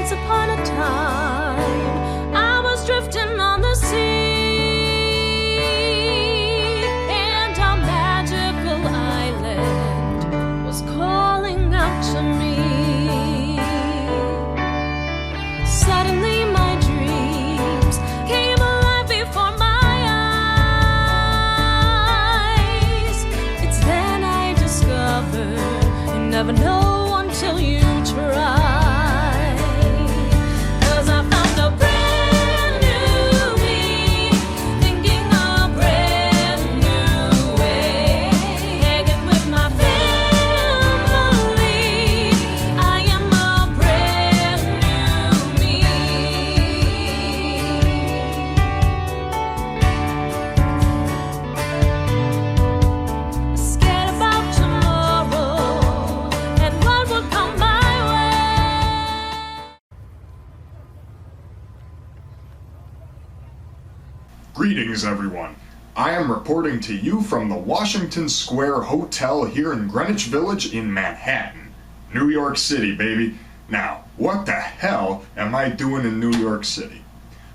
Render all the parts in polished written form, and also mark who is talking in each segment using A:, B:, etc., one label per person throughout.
A: Once upon a time, I was drifting on the sea, and our magical island was calling out to me. Suddenly my dreams came alive before my eyes. It's then I discovered you never know until you try.
B: Greetings, everyone. I am reporting to you from the Washington Square Hotel here in Greenwich Village in Manhattan, New York City, baby. Now, what the hell am I doing in New York City?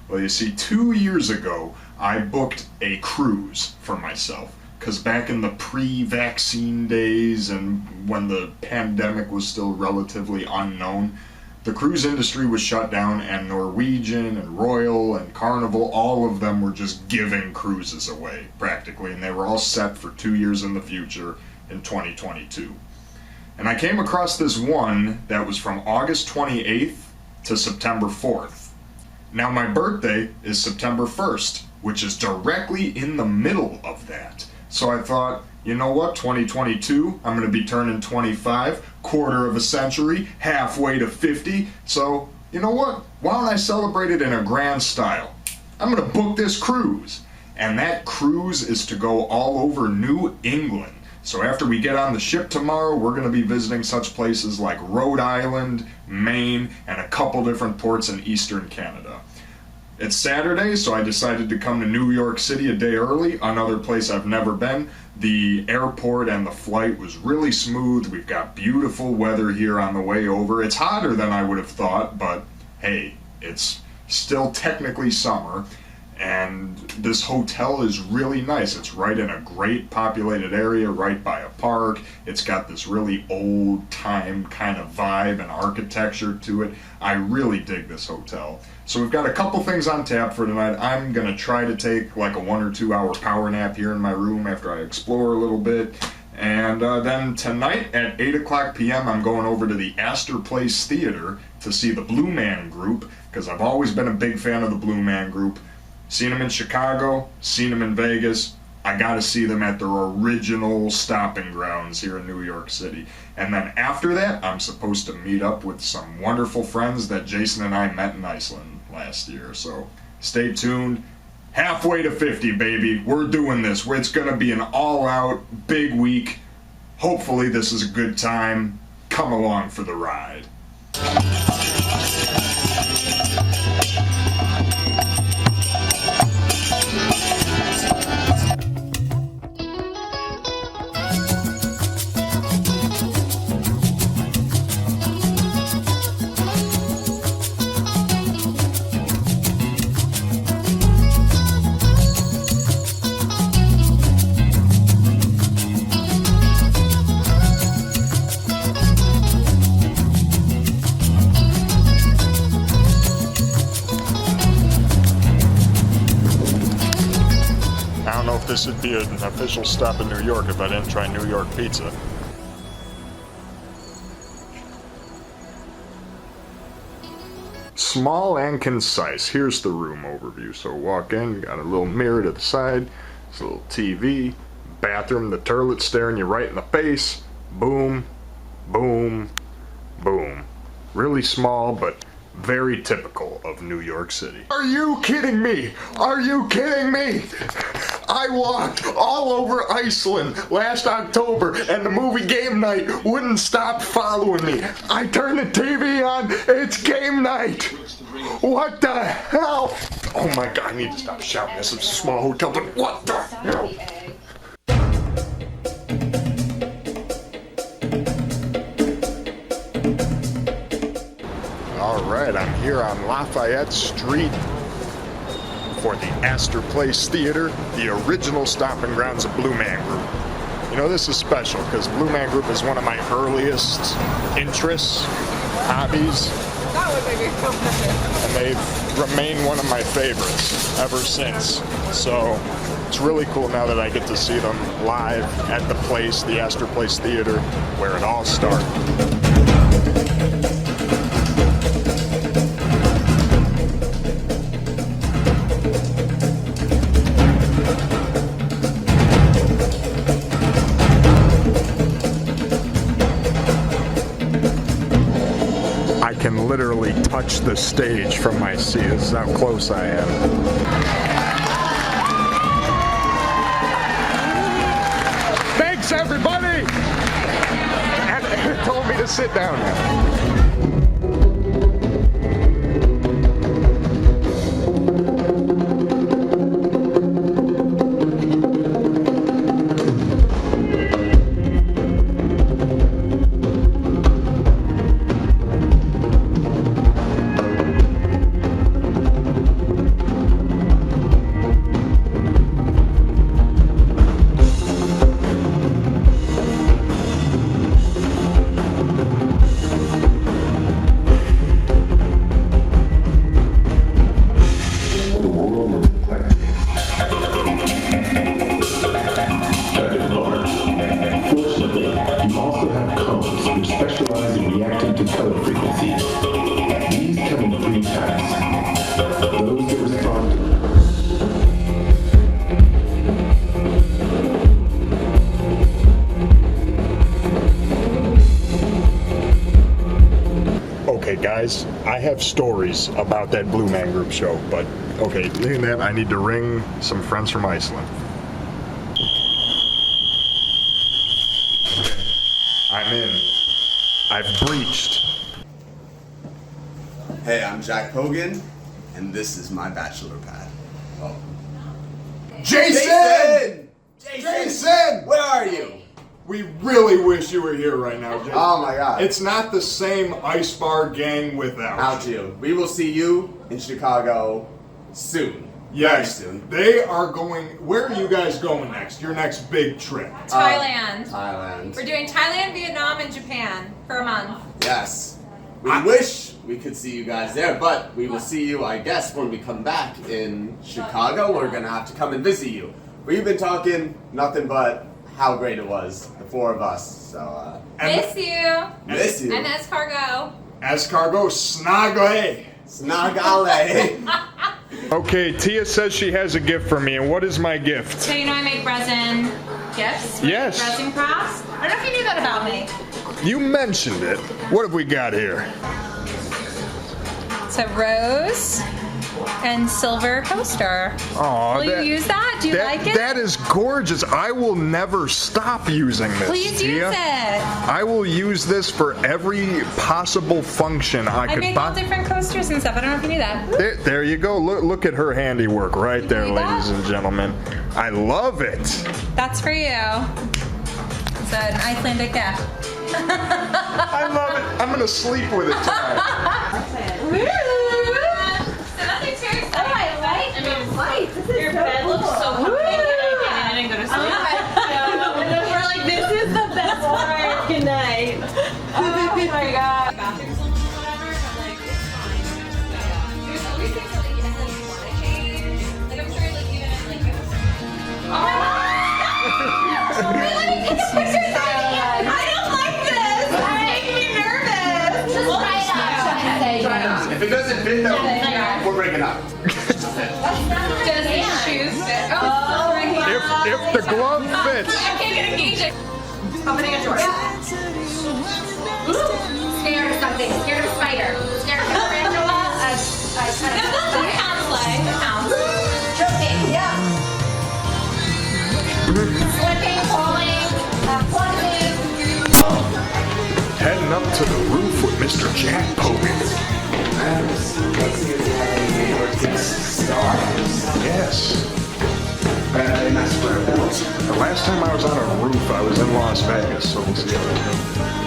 B: Well, you see, 2 years ago, I booked a cruise for myself, because back in the pre-vaccine days and when the pandemic was still relatively unknown, the cruise industry was shut down, and Norwegian and Royal and Carnival, all of them were just giving cruises away, practically, and they were all set for 2 years in the future in 2022. And I came across this one that was from August 28th to September 4th. Now, my birthday is September 1st, which is directly in the middle of that. So I thought, you know what, 2022, I'm going to be turning 25, quarter of a century, halfway to 50, so, you know what, why don't I celebrate it in a grand style? I'm going to book this cruise, and that cruise is to go all over New England. So after we get on the ship tomorrow, we're going to be visiting such places like Rhode Island, Maine, and a couple different ports in eastern Canada. It's Saturday, so I decided to come to New York City a day early, another place I've never been. The airport and the flight was really smooth. We've got beautiful weather here on the way over. It's hotter than I would have thought, but hey, it's still technically summer. And this hotel is really nice. It's right in a great populated area, right by a park. It's got this really old-time kind of vibe and architecture to it. I really dig this hotel. So we've got a couple things on tap for tonight. I'm going to try to take like a 1 or 2 hour power nap here in my room after I explore a little bit. And then tonight at 8 o'clock p.m. I'm going over to the Astor Place Theater to see the Blue Man Group, because I've always been a big fan of the Blue Man Group. Seen them in Chicago, seen them in Vegas. I gotta see them at their original stopping grounds here in New York City. And then after that, I'm supposed to meet up with some wonderful friends that Jason and I met in Iceland last year. So stay tuned. Halfway to 50, baby. We're doing this. It's gonna be an all-out big week. Hopefully this is a good time. Come along for the ride. This would be an official stop in New York if I didn't try New York pizza. Small and concise. Here's the room overview. So walk in, got a little mirror to the side, there's a little TV, bathroom, the toilet staring you right in the face. Boom, boom, boom. Really small, but very typical of New York City. Are you kidding me? Are you kidding me? I walked all over Iceland last October and the movie Game Night wouldn't stop following me. I turned the TV on, it's game night. What the hell? Oh my God, I need to stop shouting. This is a small hotel, but what the hell? All right. right, I'm here on Lafayette Street for the Astor Place Theater, the original stomping grounds of Blue Man Group. You know, this is special because Blue Man Group is one of my earliest interests, hobbies, and they've remained one of my favorites ever since. So it's really cool now that I get to see them live at the place, the Astor Place Theater, where it all started. I can literally touch the stage from my seat. This is how close I am. Thanks, everybody! And told me to sit down now. Okay, guys, I have stories about that Blue Man Group show, but okay, leaving that, I need to ring some friends from Iceland. I'm in. I've breached.
C: Hey, I'm Jack Hogan, and this is my bachelor pad. Oh.
B: Jason!
C: Jason! Where are you?
B: We really wish you were here right now, Jason.
C: Oh my God.
B: It's not the same Ice Bar gang without
C: you. We will see you in Chicago soon.
B: Yes.
C: Very soon.
B: They are going. Where are you guys going next? Your next big trip?
D: Thailand.
C: Thailand.
D: We're doing Thailand, Vietnam, and Japan for a month.
C: Yes. We wish we could see you guys there, but we will see you, I guess, when we come back in Chicago. We're going to have to come and visit you. We've been talking nothing but how great it was, the four of us. So,
D: Miss you.
C: Miss you.
D: And escargot.
B: Escargot Snagale.
C: Snagale.
B: Okay, Tia says she has a gift for me, and what is my gift?
D: So you know I make resin gifts?
B: Yes.
D: Resin crafts? I don't know if you knew that about me.
B: You mentioned it. What have we got here?
D: It's a rose and silver coaster.
B: Aw,
D: Will you use that? Do you like it?
B: That is gorgeous. I will never stop using this.
D: Please
B: Tia.
D: use it.
B: I will use this for every possible function I could
D: make all different coasters and stuff. I don't know if you knew that.
B: There you go. Look at her handiwork right there,
D: You like that?
B: ladies and gentlemen. I love it.
D: That's for you. It's an Icelandic gift.
B: I love it. I'm gonna sleep with it tonight.
D: So nothing too exciting. Oh, I like it. Light. Your bed looks so comfy. I didn't go to sleep. And then we're like, this is the best part. Good night. Oh my God. Bathrooms or whatever. I'm like, it's fine. There's always things that like you want to change. Like I'm sure like even in like oh my God. Wait, let me take a picture of that again. I don't like this. It's making me nervous. Just try it out.
C: If it doesn't fit, though, we're breaking up.
D: Does his shoes fit? Oh, right here.
B: If the glove fits.
D: I can't get engaged. Opening a door.
E: Scared of something. Scared of a spider. Scared of a tarantula.
D: It counts, like. It counts.
E: Choking. Yeah. Slipping, falling, plunging.
B: Heading up to the roof with Mr. Jack Hogan. Yes. The last time I was on a roof, I was in Las Vegas, so we'll see how that goes.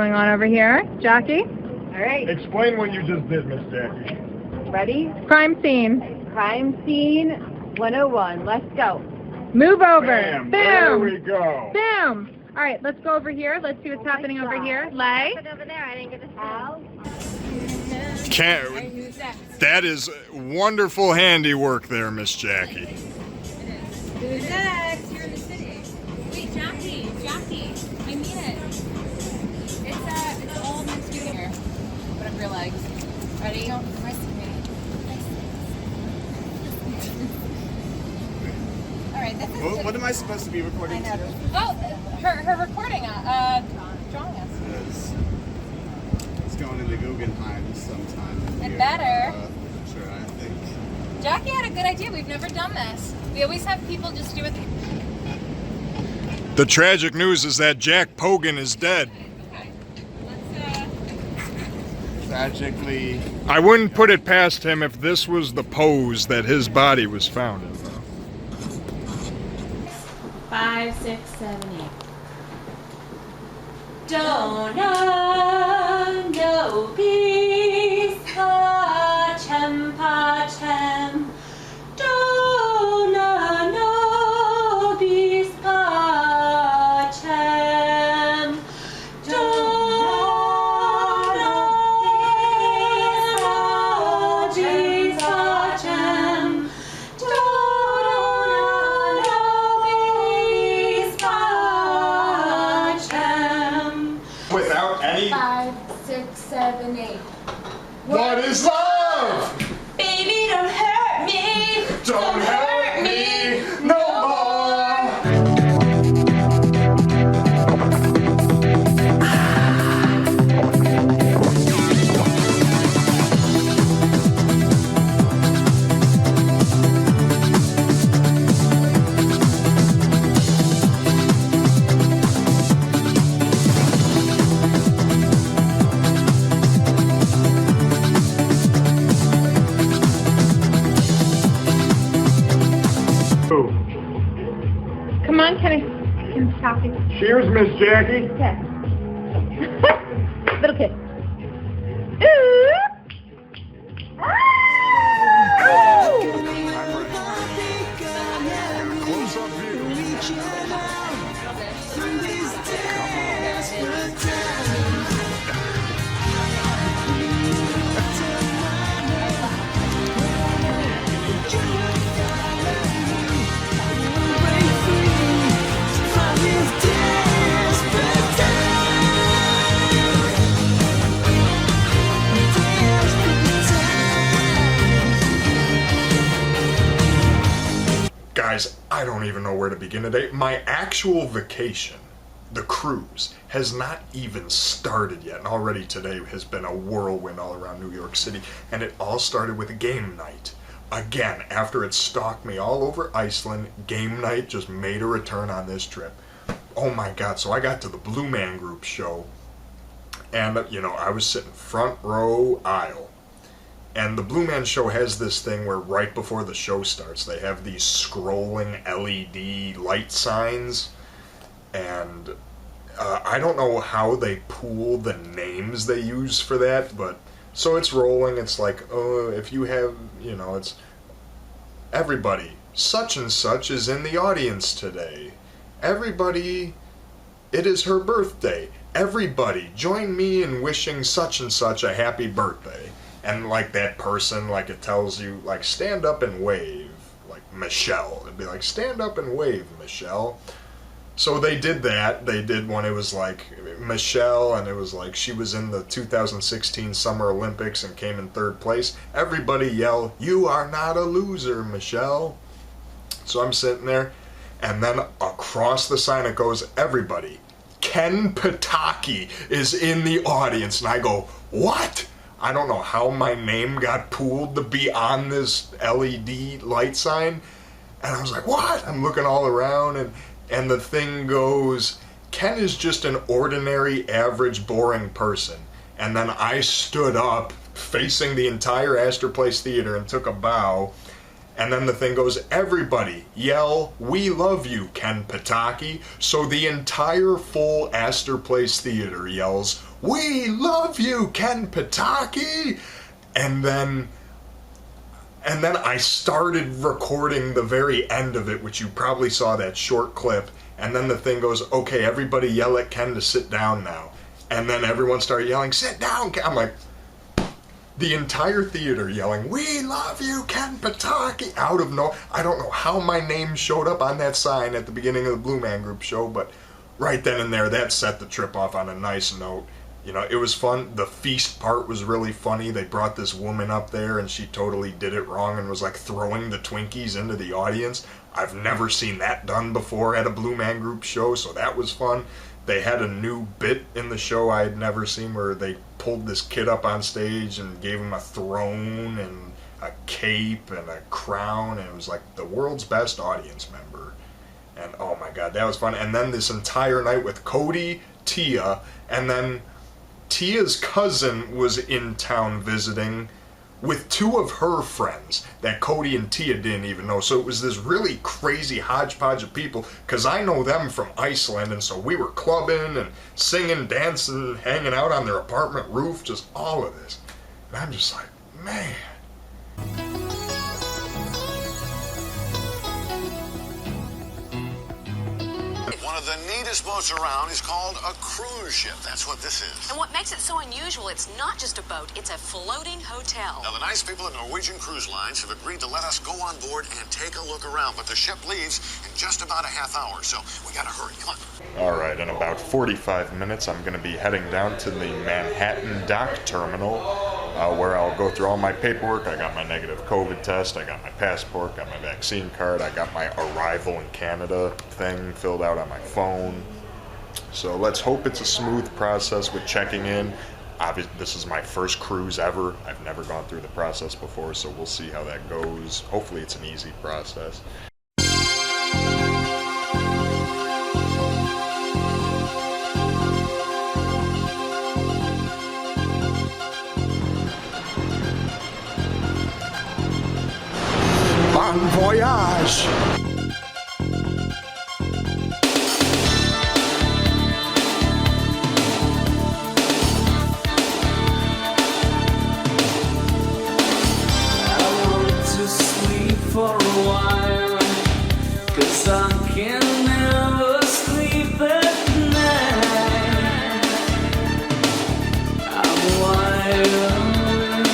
F: going on over here. Jackie?
G: All right.
B: Explain what you just did, Miss Jackie.
G: Ready?
F: Crime scene.
G: Crime scene 101. Let's go.
F: Move over.
B: Bam, there we
F: Boom.
B: go.
F: Boom. All right, let's go over here. Let's see what's happening over here. Lay.
E: Over there, I didn't get to
B: That is wonderful handiwork there, Miss Jackie.
D: Who's next? You're in the city. Wait, Jackie, I mean it. It's all mixed here. Whatever your legs. Ready? Don't mess with me. All right, this is.
C: What am I supposed to be recording to?
D: Oh, her recording. Drawing us.
C: It's going into Guggenheim sometime.
D: It better.
C: Sure, I think.
D: Jackie had a good idea. We've never done this. We always have people just do it.
B: The tragic news is that Jack Pogan is dead.
D: Okay.
C: Tragically.
B: I wouldn't put it past him if this was the pose that his body was found in.
A: 5, 6, 7, 8. Donna no bis pacem pacem. Donna no bis pacem. Donna bis pacem.
B: Without any.
E: 5, 6, 7, 8.
B: What is love?
A: Baby, don't hurt me.
B: Don't hurt me no more.
F: Come on, Kenny. Kentucky.
B: Cheers, Miss Jackie.
F: Okay. Little kid. Ooh.
B: Close-up view. Guys, I don't even know where to begin today. My actual vacation, the cruise, has not even started yet. And already today has been a whirlwind all around New York City. And it all started with a game night. Again, after it stalked me all over Iceland, game night just made a return on this trip. Oh my God, so I got to the Blue Man Group show. And, you know, I was sitting front row aisle. And the Blue Man Show has this thing where right before the show starts, they have these scrolling LED light signs. And I don't know how they pool the names they use for that, but so it's rolling. It's like, oh, if you have, you know, it's everybody, such and such is in the audience today. Everybody, it is her birthday. Everybody, join me in wishing such and such a happy birthday. And like that person, like it tells you, like, stand up and wave, like Michelle. It'd be like, stand up and wave, Michelle. So they did that. They did one, it was like Michelle, and it was like she was in the 2016 Summer Olympics and came in 3rd place. Everybody yell, you are not a loser, Michelle. So I'm sitting there, and then across the sign it goes, everybody, Ken Pataki is in the audience. And I go, what? I don't know how my name got pooled to be on this LED light sign. And I was like, what? I'm looking all around, and the thing goes, Ken is just an ordinary, average, boring person. And then I stood up, facing the entire Astor Place Theater, and took a bow. And then the thing goes, everybody yell, we love you, Ken Pataki. So the entire full Astor Place Theater yells, "We love you, Ken Pataki!" And then I started recording the very end of it, which you probably saw that short clip, and then the thing goes, "Okay, everybody yell at Ken to sit down now." And then everyone started yelling, "Sit down, Ken." I'm like, the entire theater yelling, "We love you, Ken Pataki!" Out of no, I don't know how my name showed up on that sign at the beginning of the Blue Man Group show, but right then and there, that set the trip off on a nice note. You know, it was fun. The feast part was really funny. They brought this woman up there and she totally did it wrong and was like throwing the Twinkies into the audience. I've never seen that done before at a Blue Man Group show, so that was fun. They had a new bit in the show I had never seen where they pulled this kid up on stage and gave him a throne and a cape and a crown, and it was like the world's best audience member. And oh my god, that was fun. And then this entire night with Cody, Tia, and then Tia's cousin was in town visiting with two of her friends that Cody and Tia didn't even know. So it was this really crazy hodgepodge of people, because I know them from Iceland, and so we were clubbing and singing, dancing, hanging out on their apartment roof, just all of this. And I'm just like, man.
H: One of the neatest boats around is called a cruise ship. That's what this is.
I: And what makes it so unusual, it's not just a boat, it's a floating hotel.
H: Now, the nice people at Norwegian Cruise Lines have agreed to let us go on board and take a look around, but the ship leaves in just about a half hour, so we gotta hurry. Come on.
B: All right, in about 45 minutes, I'm going to be heading down to the Manhattan Dock Terminal, where I'll go through all my paperwork. I got my negative COVID test, I got my passport, got my vaccine card, I got my arrival in Canada thing filled out on my phone. So let's hope it's a smooth process with checking in. Obviously, this is my first cruise ever. I've never gone through the process before, so we'll see how that goes. Hopefully it's an easy process. Bon voyage!
A: For a while, 'cause I can never sleep at night. I'm wide awake.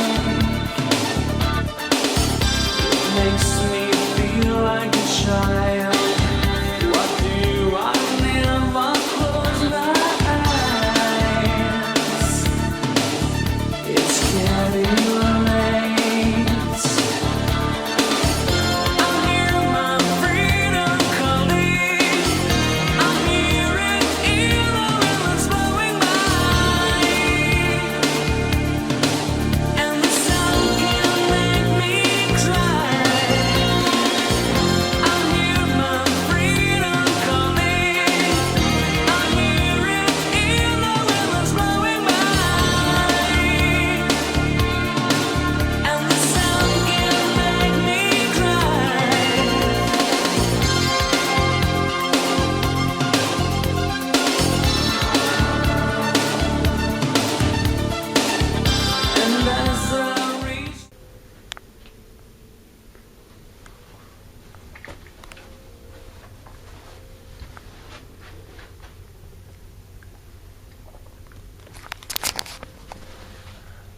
A: It makes me feel like a child. What do I never close my eyes? It's getting late.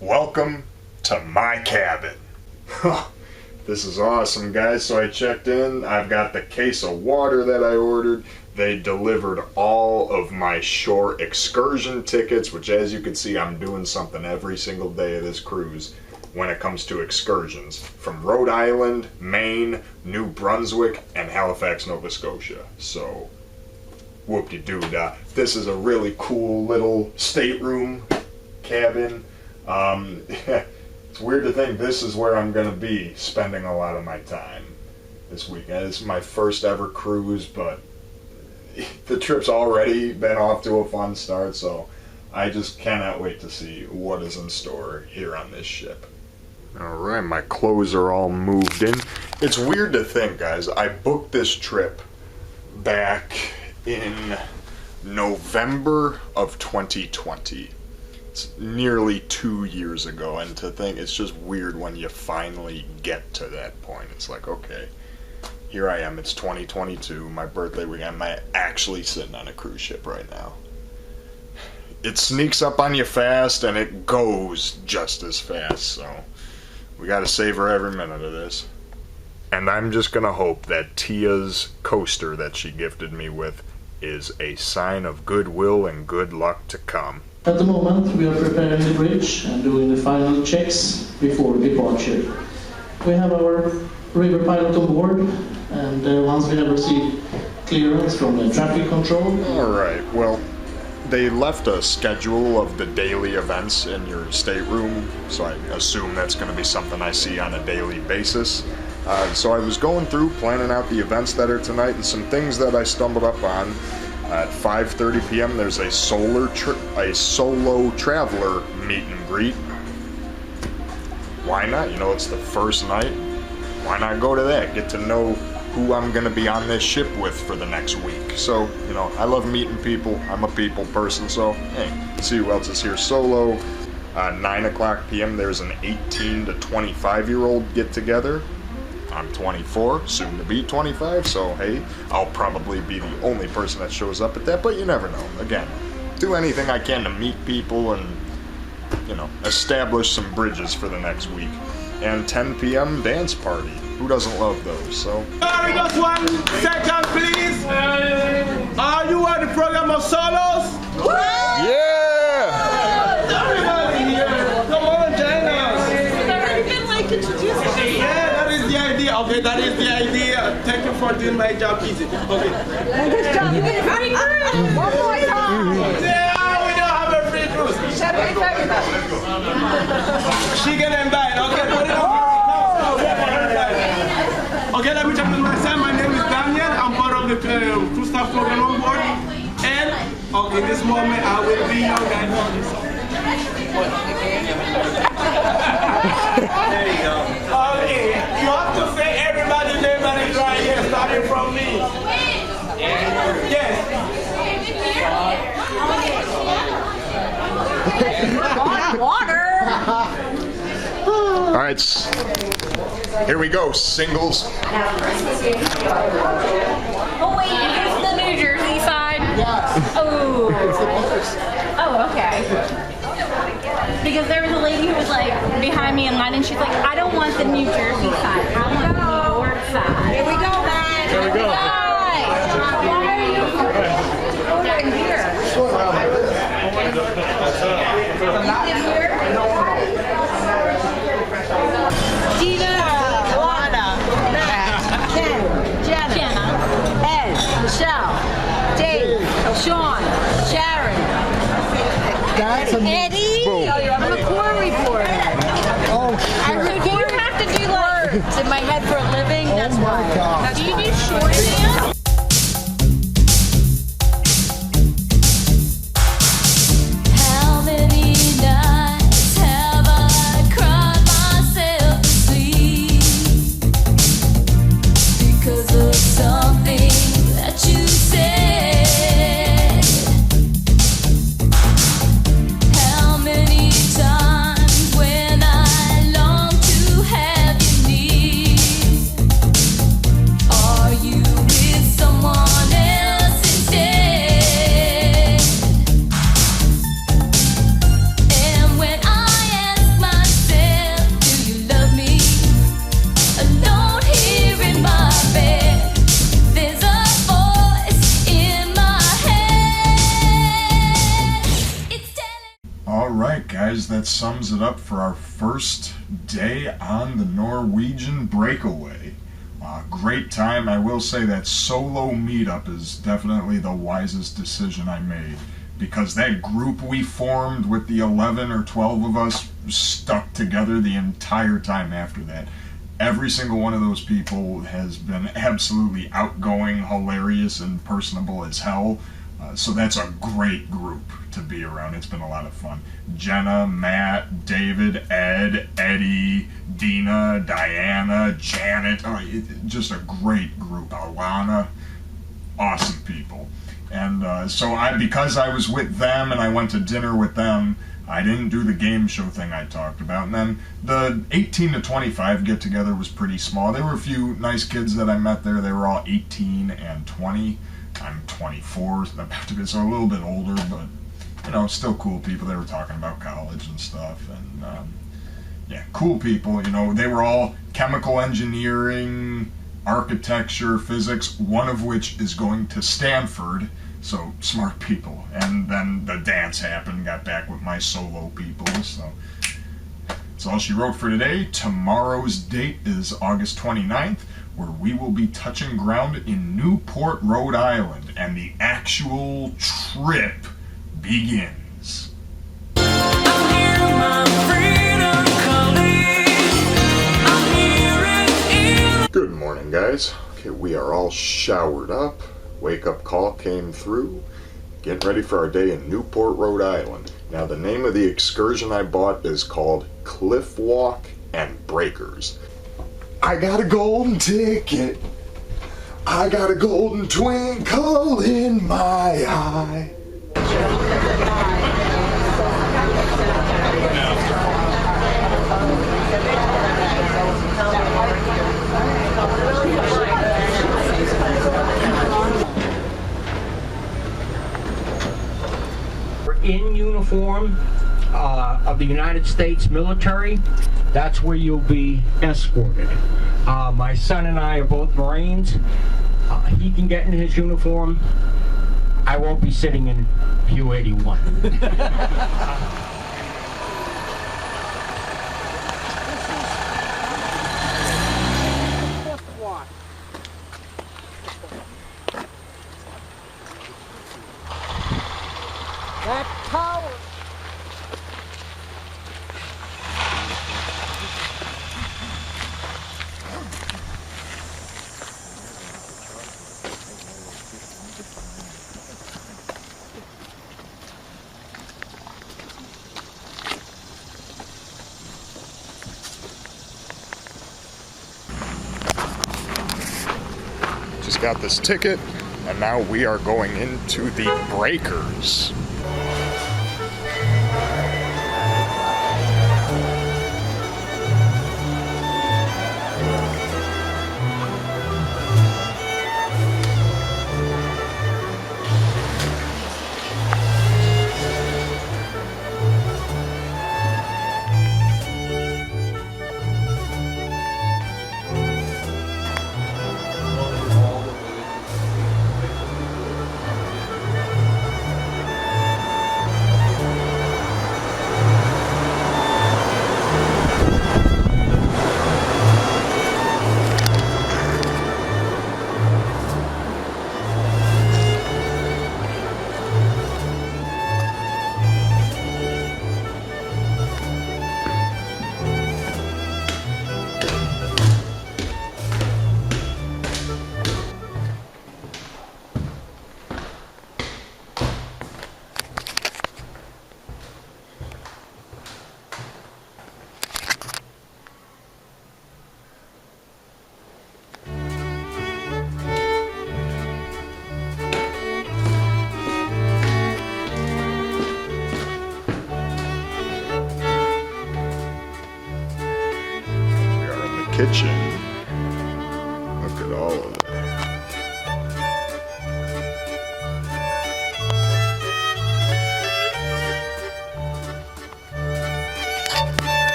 B: Welcome to my cabin. This is awesome, guys. So I checked in. I've got the case of water that I ordered. They delivered all of my shore excursion tickets, which, as you can see, I'm doing something every single day of this cruise when it comes to excursions, from Rhode Island, Maine, New Brunswick, and Halifax, Nova Scotia. So, whoop-de-doo-dah. This is a really cool little stateroom cabin. It's weird to think this is where I'm going to be spending a lot of my time this weekend. This is my first ever cruise, but the trip's already been off to a fun start, so I just cannot wait to see what is in store here on this ship. Alright, my clothes are all moved in. It's weird to think, guys, I booked this trip back in November of 2020. It's nearly 2 years ago, and to think, it's just weird when you finally get to that point. It's like, okay, here I am, it's 2022, my birthday weekend, I'm actually sitting on a cruise ship right now. It sneaks up on you fast, and it goes just as fast, so we gotta savor every minute of this. And I'm just gonna hope that Tia's coaster that she gifted me with is a sign of goodwill and good luck to come.
J: At the moment, we are preparing the bridge and doing the final checks before departure. We have our river pilot on board, and once we have received clearance from the traffic control...
B: Alright, well, they left a schedule of the daily events in your stateroom, so I assume that's going to be something I see on a daily basis. So I was going through, planning out the events that are tonight, and some things that I stumbled up on. At 5:30 p.m. there's a solo traveler meet and greet. Why not? You know, it's the first night. Why not go to that? Get to know who I'm going to be on this ship with for the next week. So, you know, I love meeting people. I'm a people person, so, hey, see who else is here. Solo. 9 o'clock p.m. there's an 18 to 25-year-old get-together. I'm 24, soon to be 25, so hey, I'll probably be the only person that shows up at that, but you never know. Again, do anything I can to meet people and, you know, establish some bridges for the next week. And 10 p.m. dance party. Who doesn't love those, so...
K: Just 1 second, please. Are you on the program of solos?
B: Yeah!
K: Everybody here, come on, join us. Yeah, that is the idea. Okay, that is the idea. Thank you for doing my job easy. Okay.
E: Good job. You did it very good. One more time.
K: Yeah, we don't have a free cruise. Chicken and bite. Okay, put it on. Okay, let me introduce myself. My name is Daniel. I'm part of the crew staff program on board. And in this moment, I will be your guide on this song. There you go. Okay, you have to say everybody's name that is right here, starting from me. Yes.
E: Water.
B: All right, here we go, singles.
D: Oh wait, here's the New Jersey side. Yes. Oh. Oh, okay. Because there was a lady who was like behind me in line, and she's like, I don't want the New Jersey side. I want the New York side.
E: Here we go, man.
B: Here we go.
E: Why are you going here? Gina, Lana, Matt, Ken, Jenna, Ed, Michelle, Dave, Sean, Sharon, Eddie. I'm a core reporter. I record. You have to do words in my head for a living. That's why. Do you do shorthand?
B: That sums it up for our first day on the Norwegian Breakaway. Great time. I will say that solo meetup is definitely the wisest decision I made, because that group we formed with the 11 or 12 of us stuck together the entire time after that. Every single one of those people has been absolutely outgoing, hilarious, and personable as hell. So that's a great group to be around. It's been a lot of fun. Jenna, Matt, David, Ed, Eddie, Dina, Diana, Janet. Just a great group. Alana. Awesome people. And so because I was with them and I went to dinner with them, I didn't do the game show thing I talked about. And then the 18 to 25 get-together was pretty small. There were a few nice kids that I met there. They were all 18 and 20. I'm 24, so a little bit older, but, you know, still cool people. They were talking about college and stuff. And, yeah, cool people. You know, they were all chemical engineering, architecture, physics, one of which is going to Stanford. So, smart people. And then the dance happened, got back with my solo people, so that's all she wrote for today. Tomorrow's date is August 29th, where we will be touching ground in Newport, Rhode Island, and the actual trip begins. Good morning, guys. Okay, we are all showered up. Wake-up call came through. Getting ready for our day in Newport, Rhode Island. Now, the name of the excursion I bought is called Cliff Walk and Breakers. I got a golden ticket. I got a golden twinkle in my eye.
L: In uniform of the United States military, that's where you'll be escorted. My son and I are both Marines. He can get in his uniform. I won't be sitting in pew 81.
K: That tower.
B: Just got this ticket, and now we are going into the Breakers. Kitchen. Look at all of it.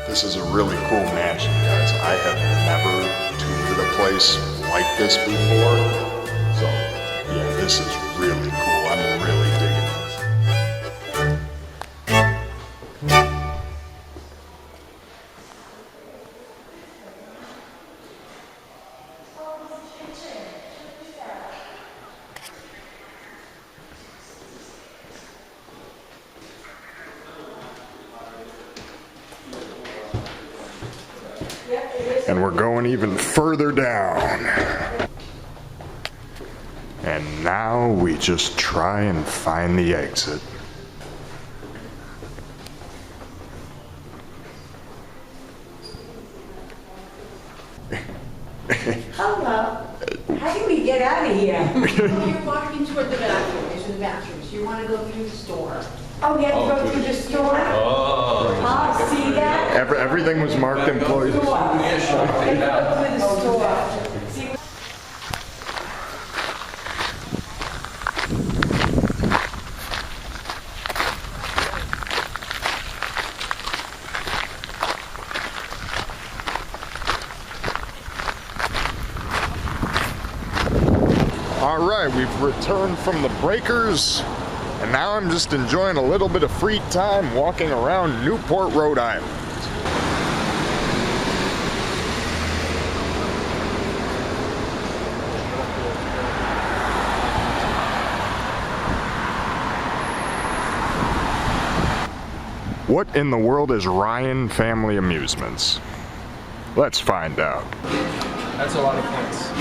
B: This is a really cool mansion, guys. I have never toured a place like this before. So, yeah, this is really cool. I'm really digging this. And we're going even further down. And now we just try and find the exit.
M: Hello. How do we get out of here?
E: Well, you're walking toward the bathroom. These are the bathrooms. You want to go through the store.
M: Oh, we have to go to the store? Oh, see that?
B: Everything was marked employees.
M: We have to go to the store.
B: All right, we've returned from the breakers, and now I'm just enjoying a little bit of free time walking around Newport, Rhode Island. What in the world is Ryan Family Amusements? Let's find out.
N: That's a lot of points.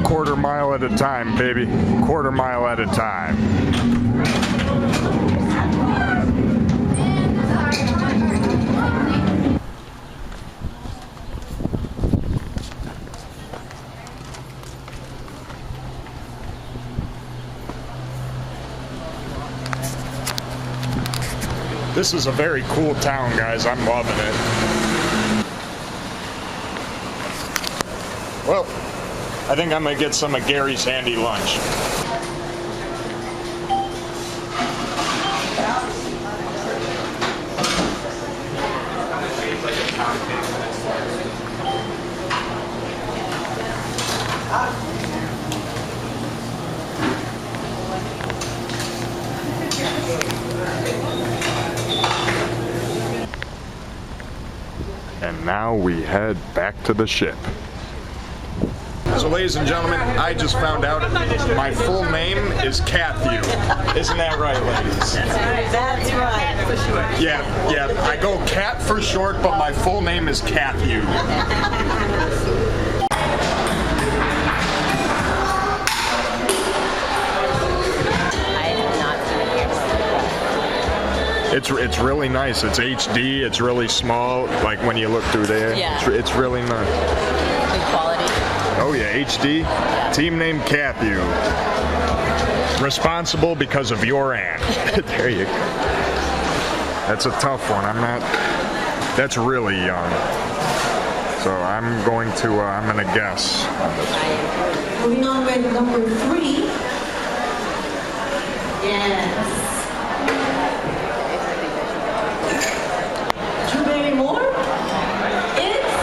B: Quarter mile at a time, baby. Quarter mile at a time. This is a very cool town, guys. I'm loving it. Well, I think I'm gonna get some of Gary's handy lunch. And now we head back to the ship. So ladies and gentlemen, I just found out my full name is Cathew. Isn't that right, ladies?
M: That's right.
B: Yeah, I go Cat for short, but my full name is Cathew. It's really nice. It's HD. It's really small. Like when you look through there,
D: Yeah.
B: it's really nice.
D: Good quality.
B: Oh yeah, HD.
D: Yeah.
B: Team name Cathew. Responsible because of your aunt. There you go. That's a tough one. I'm not. That's really young. So I'm going to guess on this one.
M: Moving on with number 3. Yes. Drew Barrymore? It's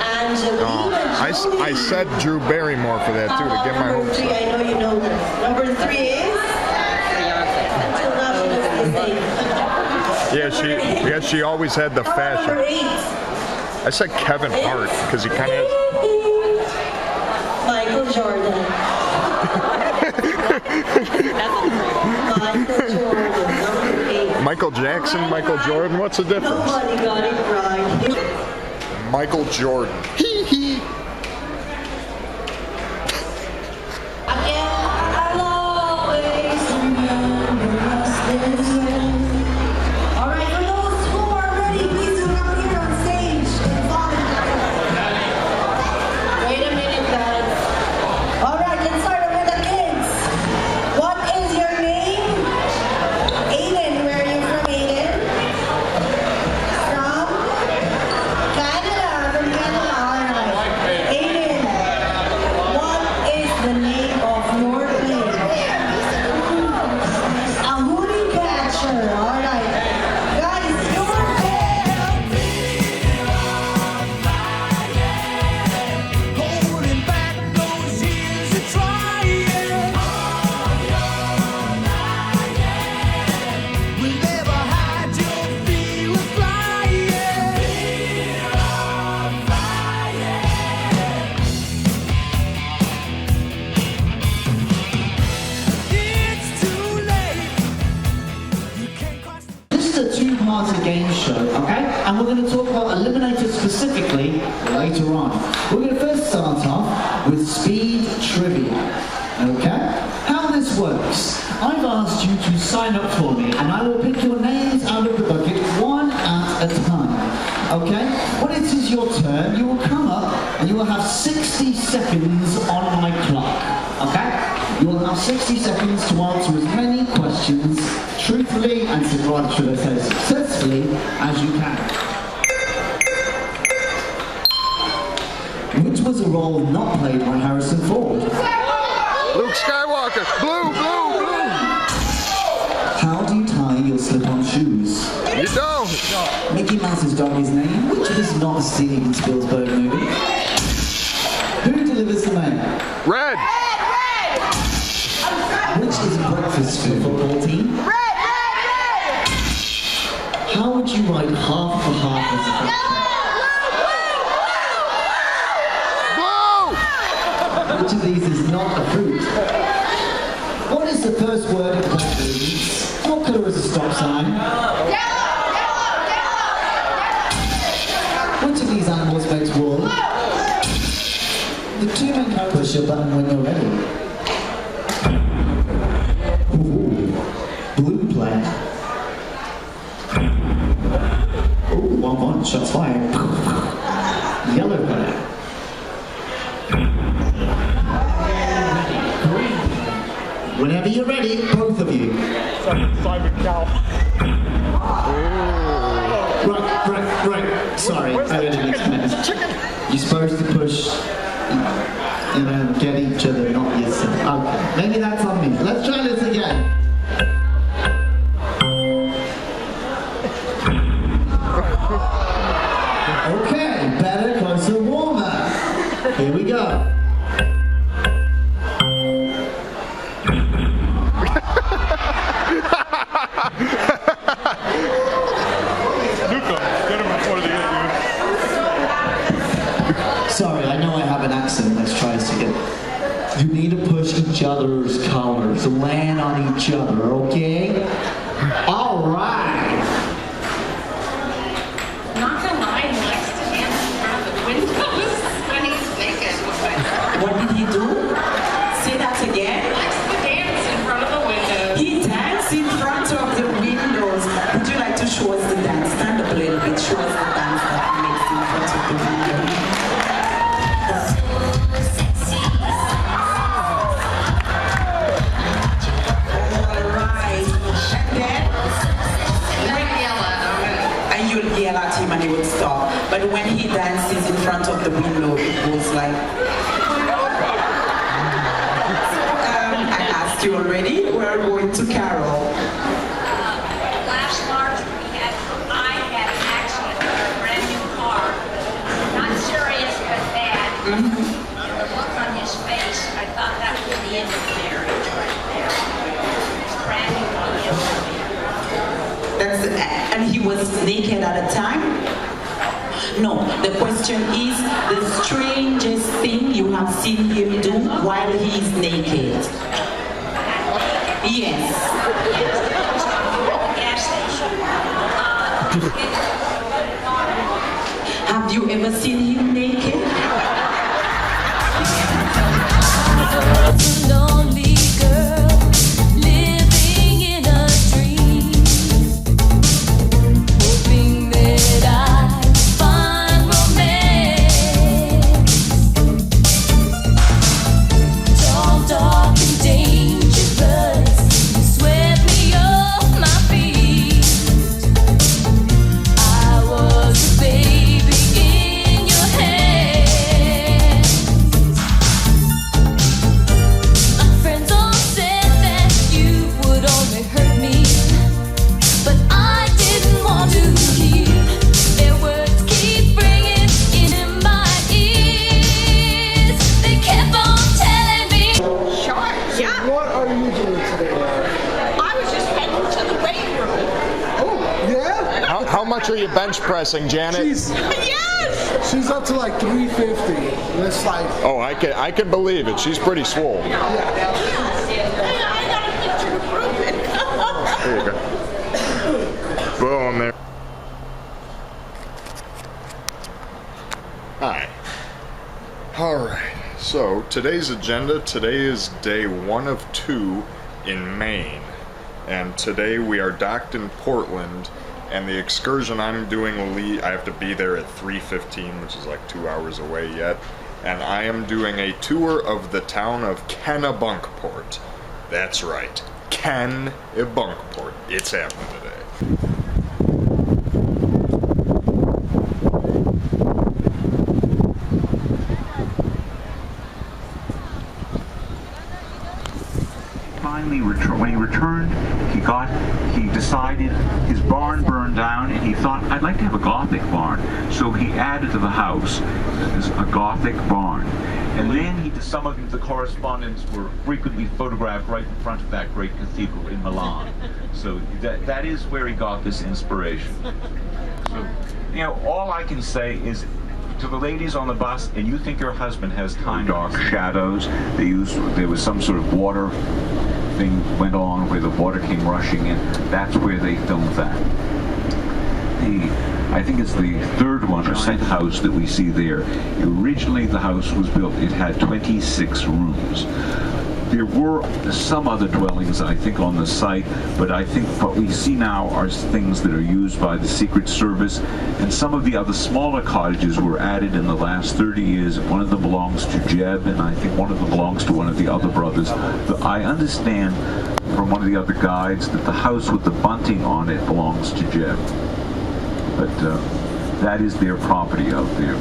M: Angelina.
B: I said Drew Barrymore for that too, to get my
M: Number
B: hopes
M: 3,
B: up.
M: I know you know her. Number 3 is? Until now she doesn't say.
B: She always had the
M: Number
B: fashion.
M: 8.
B: I said Kevin Hart because he kind of has.
M: Michael Jordan. Michael Jordan, number 8.
B: Michael Jackson, Michael Jordan. What's the difference?
M: Nobody got it right.
B: Michael Jordan. Hee hee.
M: I'll always remember us this way. All right, for those who are ready, please come up here on stage and follow. Wait a minute, guys. All right, let's start with the kids. What is your name? Aiden, where are you from, Aiden? From Canada, from Canada. All right. Aiden, what is the name of your plane? A hoodie catcher. All right. Guys, your
A: Holding back those years of trying. We'll never hide your fear of flying. It's too late
O: a two-part game show, okay? And we're going to talk about Eliminator specifically later on. We're going to first start off with speed trivia, okay? How this works, I've asked you to sign up for me, and I will pick your names out of the bucket one at a time, okay? When it is your turn, you will come up and you will have 60 seconds on my clock, okay? You will have 60 seconds to answer as many questions truthfully and successfully as you can. Which was a role not played by Harrison Ford?
B: Luke Skywalker. Blue, blue, blue.
O: How do you tie your slip-on shoes?
B: You don't.
O: Mickey Mouse's dog is named, which was not a Steven Spielberg movie. Who delivers the mail?
B: Red.
O: Which is breakfast food football team?
E: Red.
O: How would you write half for half as a
B: Blue.
O: Which of these is not a fruit? What is the first word of confidence? What colour is a stop sign? Which of these animals makes wool? The two men can push your button when you're ready. Blue player. Ooh, 1-1, shots fired. Yellow player. Green. Whenever you're ready, both of you.
K: Simon Cowell.
O: Right. Sorry, I didn't expect. You're supposed to push, get each other, not yourself. Okay, maybe that's on me. Let's try this again. Okay, better, closer, warmer. Here we go. Sorry, I know I have an accent. Let's try this again. You need to push each other's collars, land on each other, okay? All right.
D: Not gonna lie, he likes to dance in front of the windows when he's naked.
O: What did he do? Say that again.
D: He likes to dance in front of the windows.
O: He danced in front of the windows. Would you like to show us the dance? Stand up a little bit. Show us the dance that he makes in front of the window. Yell at him and he would stop. But when he dances in front of the window, it was like... I asked you already. We're going to Carol.
P: Last March, I had an accident with a brand new car. Not serious, but bad. The look on his face, I thought that was the end of marriage right there. It's brand new vehicle.
O: And he was naked at the time? No, the question is the strangest thing you have seen him do while he is naked. Yes. Have you ever seen him naked?
A: Lonely girl living in a dream, hoping that I find romance. Tall, dark, and dangerous, you swept me off my feet. I was a baby in your hands. My friends all said that you would only hurt me, but I didn't want to hear their words keep ringing in my ears. They kept on telling me.
P: Sure, yeah.
K: What are you doing today?
P: I was just heading to the weight room.
K: Oh, yeah?
B: How much are you bench pressing, Janet?
P: Yes!
K: She's up to like 350. And it's like...
B: Oh, I can believe it. She's pretty swole.
P: I got a picture to prove it.
B: There you go. Boom there. Hi. Alright, so today's agenda, today is day 1 of 2 in Maine. And today we are docked in Portland, and the excursion I'm doing will leave, I have to be there at 3:15, which is like 2 hours away yet. And I am doing a tour of the town of Kennebunkport. That's right, Kennebunkport. It's happening today.
Q: Finally, when he returned, he decided his barn burned down, and he thought, I'd like to have a Gothic barn. So he added to the house a Gothic barn. And then some of the correspondents were frequently photographed right in front of that great cathedral in Milan. So that is where he got this inspiration. So, you know, all I can say is, to the ladies on the bus, and you think your husband has time, dark shadows, there was some sort of water thing went on where the water came rushing in. That's where they filmed that. I think it's the third one, or second house that we see there. Originally the house was built, it had 26 rooms. There were some other dwellings, I think, on the site, but I think what we see now are things that are used by the Secret Service, and some of the other smaller cottages were added in the last 30 years. One of them belongs to Jeb, and I think one of them belongs to one of the other brothers. But I understand from one of the other guides that the house with the bunting on it belongs to Jeb. But that is their property out there.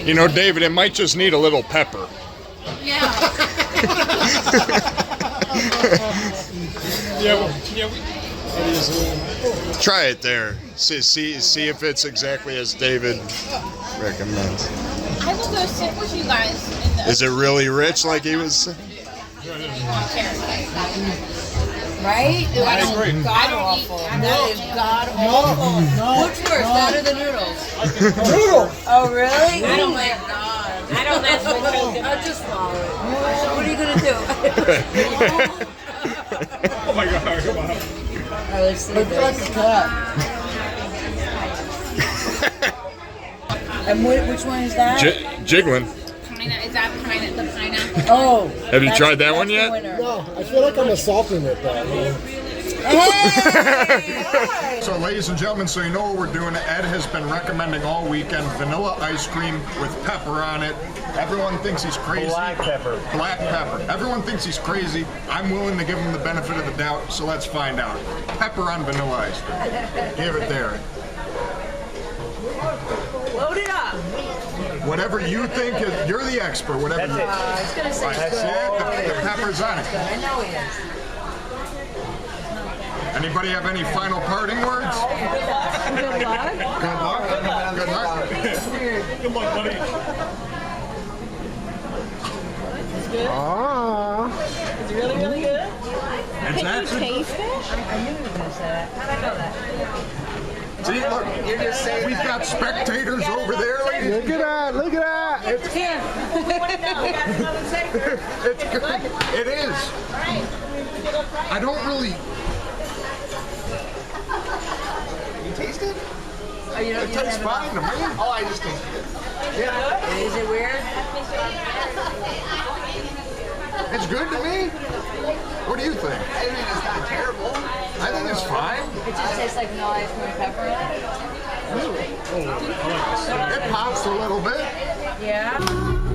B: You know, David, it might just need a little pepper.
E: Yeah.
B: Try it there. See if it's exactly as David recommends.
E: I will go sit with you guys.
B: Is it really rich like he was saying?
E: Right?
K: I agree.
E: God awful. That is god awful.
K: No.
E: What's worse, that or the noodles?
K: Noodles.
E: Oh, really?
D: I don't
E: like
D: like-
E: God.
D: I don't mess with coconut.
E: I'll just swallow it. What are you going to do?
K: Oh my God! Come on.
E: Let's see this. And which one is that?
B: Jiggling.
D: Is that the pineapple?
E: Oh.
B: Have you tried that one yet?
R: No, I feel like I'm assaulting it though.
E: Hey!
B: So, ladies and gentlemen, so you know what we're doing. Ed has been recommending all weekend vanilla ice cream with pepper on it. Everyone thinks he's crazy.
K: Black pepper.
B: Black pepper. Everyone thinks he's crazy. I'm willing to give him the benefit of the doubt, so let's find out. Pepper on vanilla ice cream. Give it there.
E: Load it up.
B: Whatever you think is, you're the expert. Whatever.
K: That's it.
E: I was going to say
B: That's it. The pepper's on it.
E: I know he is.
B: Anybody have any final parting words?
E: Good luck.
B: Good luck. Good luck.
K: Good luck, buddy.
E: It's good? It's really, really good?
B: It's
E: Can
B: actually
E: you taste it? I knew you were going to say that. How did I know that?
B: See, look,
E: You're just saying
B: we've got spectators over there.
R: Look at that! Look at that!
E: It's him.
B: It's good. It is. I don't really.
R: taste it?
E: Oh, you don't,
R: It tastes fine to me. Oh, I just tasted it. Yeah.
E: Is it weird?
R: It's good to me. What do you think?
K: I mean, it's not terrible.
R: I think it's fine.
E: It just tastes like no ice cream pepper.
R: It pops a little bit.
E: Yeah.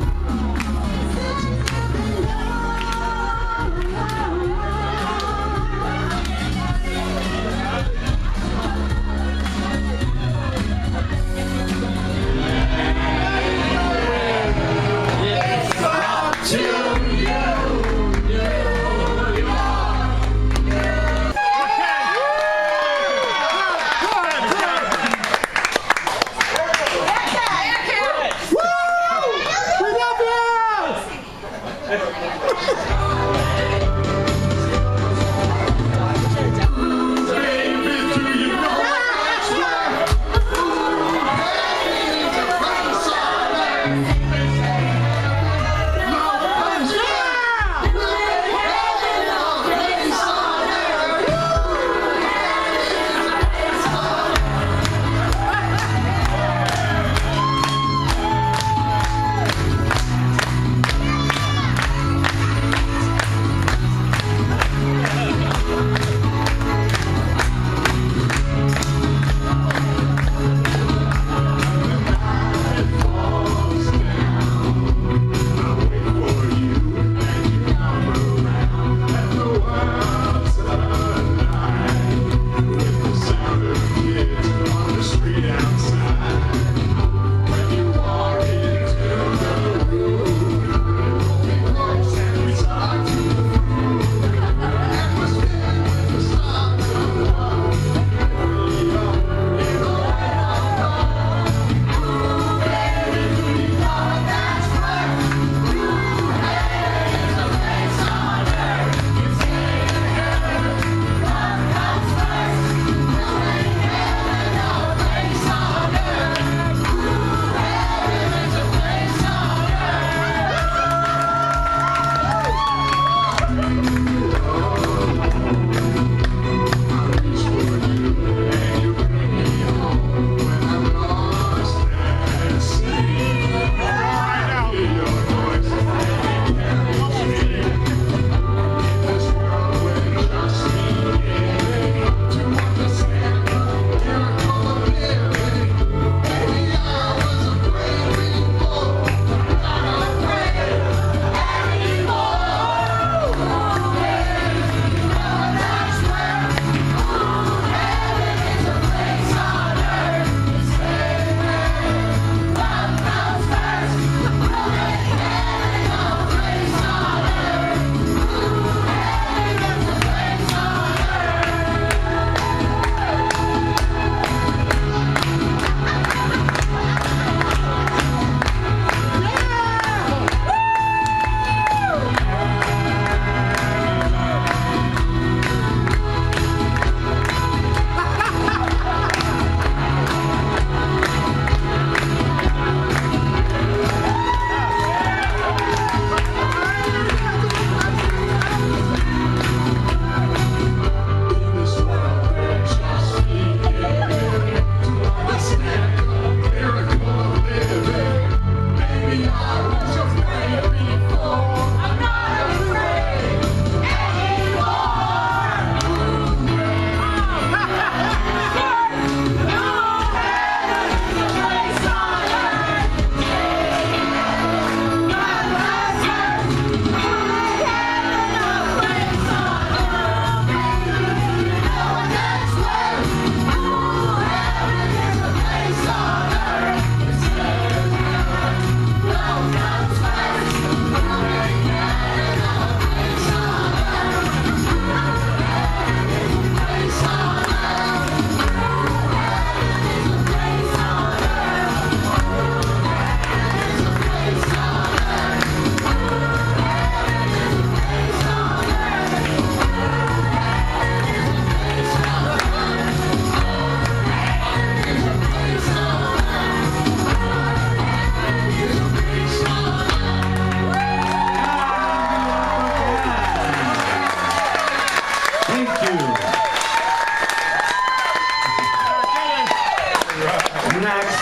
S: next.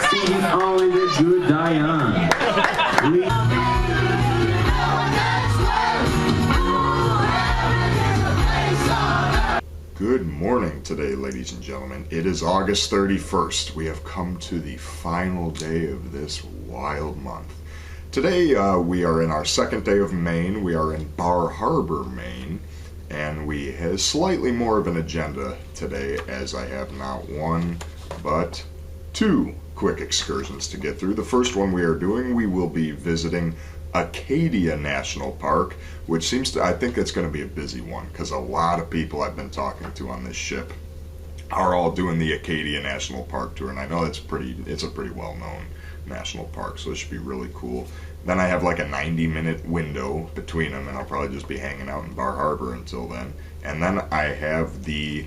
S: Steve Owen and Drew Diane.
B: Good morning today, ladies and gentlemen. It is August 31st. We have come to the final day of this wild month. Today we are in our second day of Maine. We are in Bar Harbor, Maine, and we have slightly more of an agenda today, as I have not one, but two quick excursions to get through. The first one we are doing, we will be visiting Acadia National Park, which seems to, I think it's going to be a busy one, because a lot of people I've been talking to on this ship are all doing the Acadia National Park tour, and I know it's a pretty well-known national park, so it should be really cool. Then I have like a 90-minute window between them, and I'll probably just be hanging out in Bar Harbor until then. And then I have the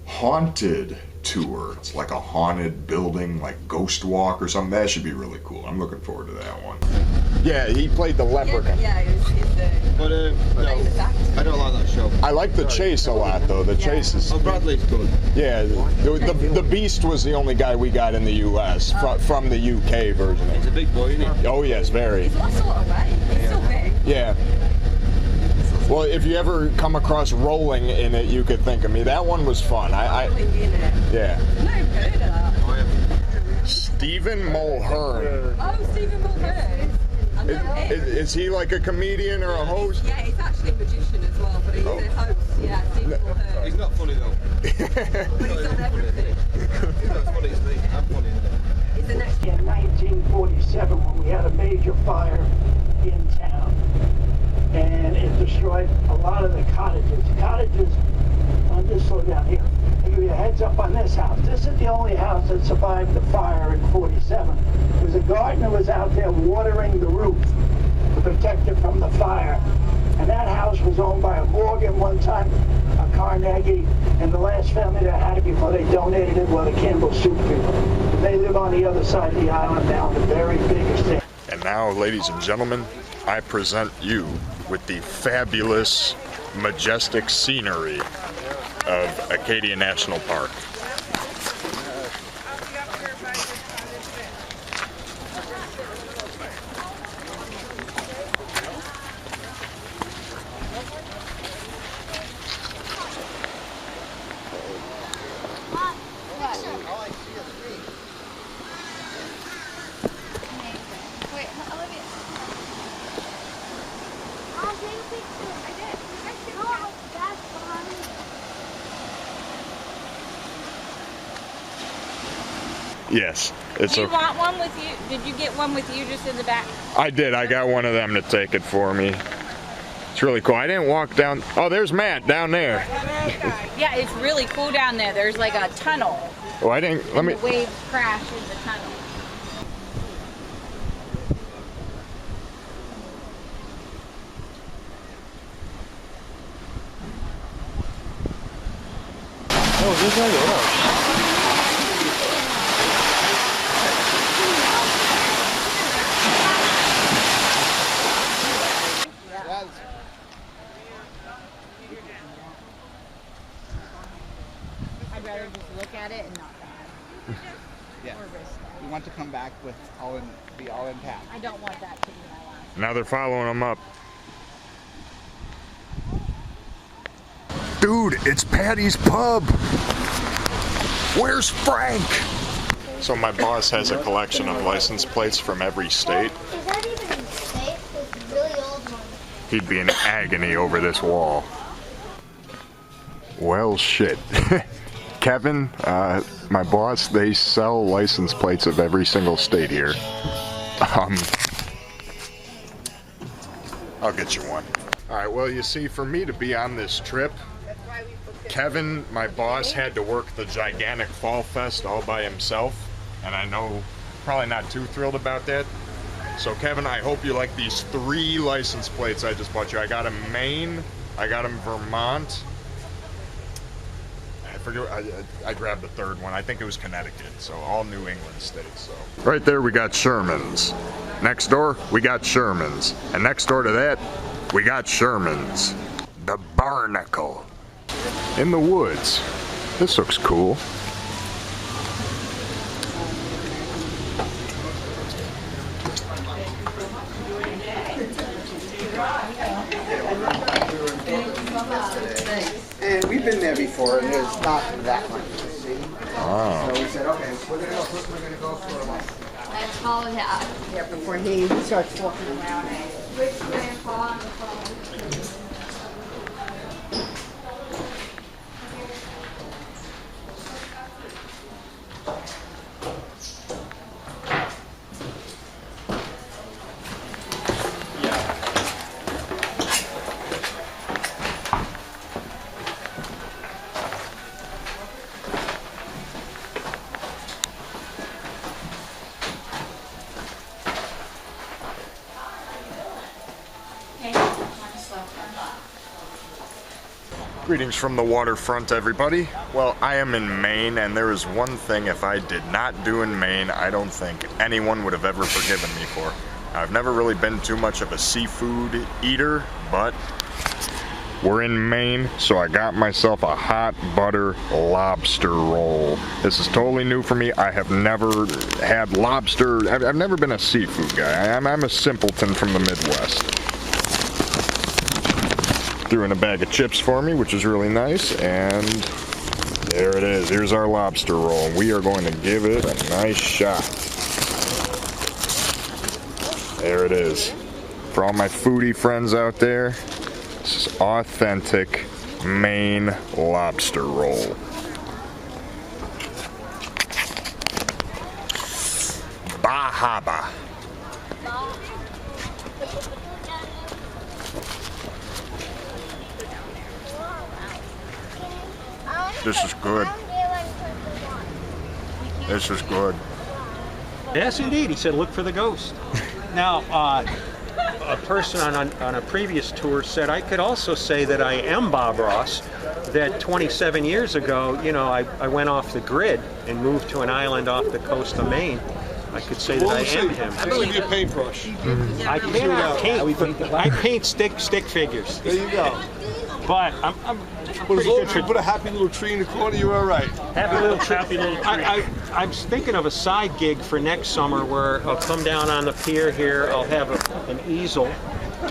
B: haunted tour. It's like a haunted building, like Ghost Walk or something. That should be really cool. I'm looking forward to that one. Yeah, he played the leprechaun.
T: Yeah, he's the...
U: But no, I don't like that show.
B: I like the chase a lot, though. The chase is...
U: Oh, Bradley's good.
B: Yeah, the Beast was the only guy we got in the U.S. From the U.K. version.
U: He's a big boy, isn't he?
B: Oh, yes, very.
T: He's lost a lot of weight. He's still big.
B: Yeah. Well, if you ever come across Rolling in it, you could think of me. That one was fun. Yeah.
T: No, heard of that.
B: Stephen Mulhern.
T: Oh, Stephen Mulhern.
B: Is he like a comedian or a host?
T: Yeah, he's actually a magician as well, but he's a host. Yeah, Stephen Mulhern.
U: He's not funny though.
T: But he's on everything.
U: He's not as funny as me. I'm funny.
T: He's the next.
V: In 1947, when we had a major fire in town, and it destroyed a lot of the cottages. I'll just slow down here. I'll give you a heads up on this house. This is the only house that survived the fire in 47. Because a gardener was out there watering the roof to protect it from the fire. And that house was owned by a Morgan one time, a Carnegie, and the last family that had it before they donated it were the Campbell Soup people. They live on the other side of the island now, the very big estate.
B: And now, ladies and gentlemen, I present you with the fabulous, majestic scenery of Acadia National Park. Yes.
D: Do you want one with you? Did you get one with you just in the back?
B: I did. I got one of them to take it for me. It's really cool. I didn't walk down. Oh, there's Matt down there.
D: Yeah, it's really cool down there. There's like a tunnel.
B: Oh, I didn't. Let me.
D: The waves crash in the tunnel.
U: Oh, there's no rush.
E: I'd rather just look at it and not die.
W: Yeah.
E: Or risk that.
W: We want to come back with be all intact.
E: I don't want that to be my last.
B: Now they're following him up. Dude, it's Patty's Pub. Where's Frank? So my boss has a collection of license plates from every state.
X: Is that even safe? It's a really old one.
B: He'd be in agony over this wall. Well, shit. Kevin, my boss, they sell license plates of every single state here. I'll get you one. All right, well, you see, for me to be on this trip, Kevin, my boss, had to work the gigantic Fall Fest all by himself, and I know probably not too thrilled about that. So Kevin, I hope you like these 3 license plates I just bought you. I got them Maine, I got them Vermont. I forget, I grabbed the third one. I think it was Connecticut, so all New England states. So right there we got Sherman's. Next door, we got Sherman's. And next door to that, we got Sherman's. The Barnacle. In the woods. This looks cool.
W: been there before, and there's not that much to see.
B: Oh.
W: So we said, okay, we're gonna go for a while.
E: Let's follow it out.
W: Yeah, before he starts walking around.
E: Which grandpa on the phone?
B: Greetings from the waterfront, everybody. Well, I am in Maine, and there is one thing if I did not do in Maine, I don't think anyone would have ever forgiven me for. I've never really been too much of a seafood eater, but we're in Maine, so I got myself a hot butter lobster roll. This is totally new for me. I have never had lobster. I've never been a seafood guy. I'm a simpleton from the Midwest. Threw in a bag of chips for me, which is really nice, and there it is. Here's our lobster roll. We are going to give it a nice shot. There it is. For all my foodie friends out there, this is authentic Maine lobster roll. Bahaba. This is good. This is good.
C: Yes, indeed. He said, look for the ghost. Now, a person on a previous tour said, I could also say that I am Bob Ross, that 27 years ago, you know, I went off the grid and moved to an island off the coast of Maine. I could say that I am him.
U: I believe your paintbrush.
C: I cannot paint. I paint stick figures.
U: There you go.
C: But I'm
U: But as long as you put a happy little tree in the corner, you're all right.
C: Happy little tree. I'm thinking of a side gig for next summer where I'll come down on the pier here. I'll have an easel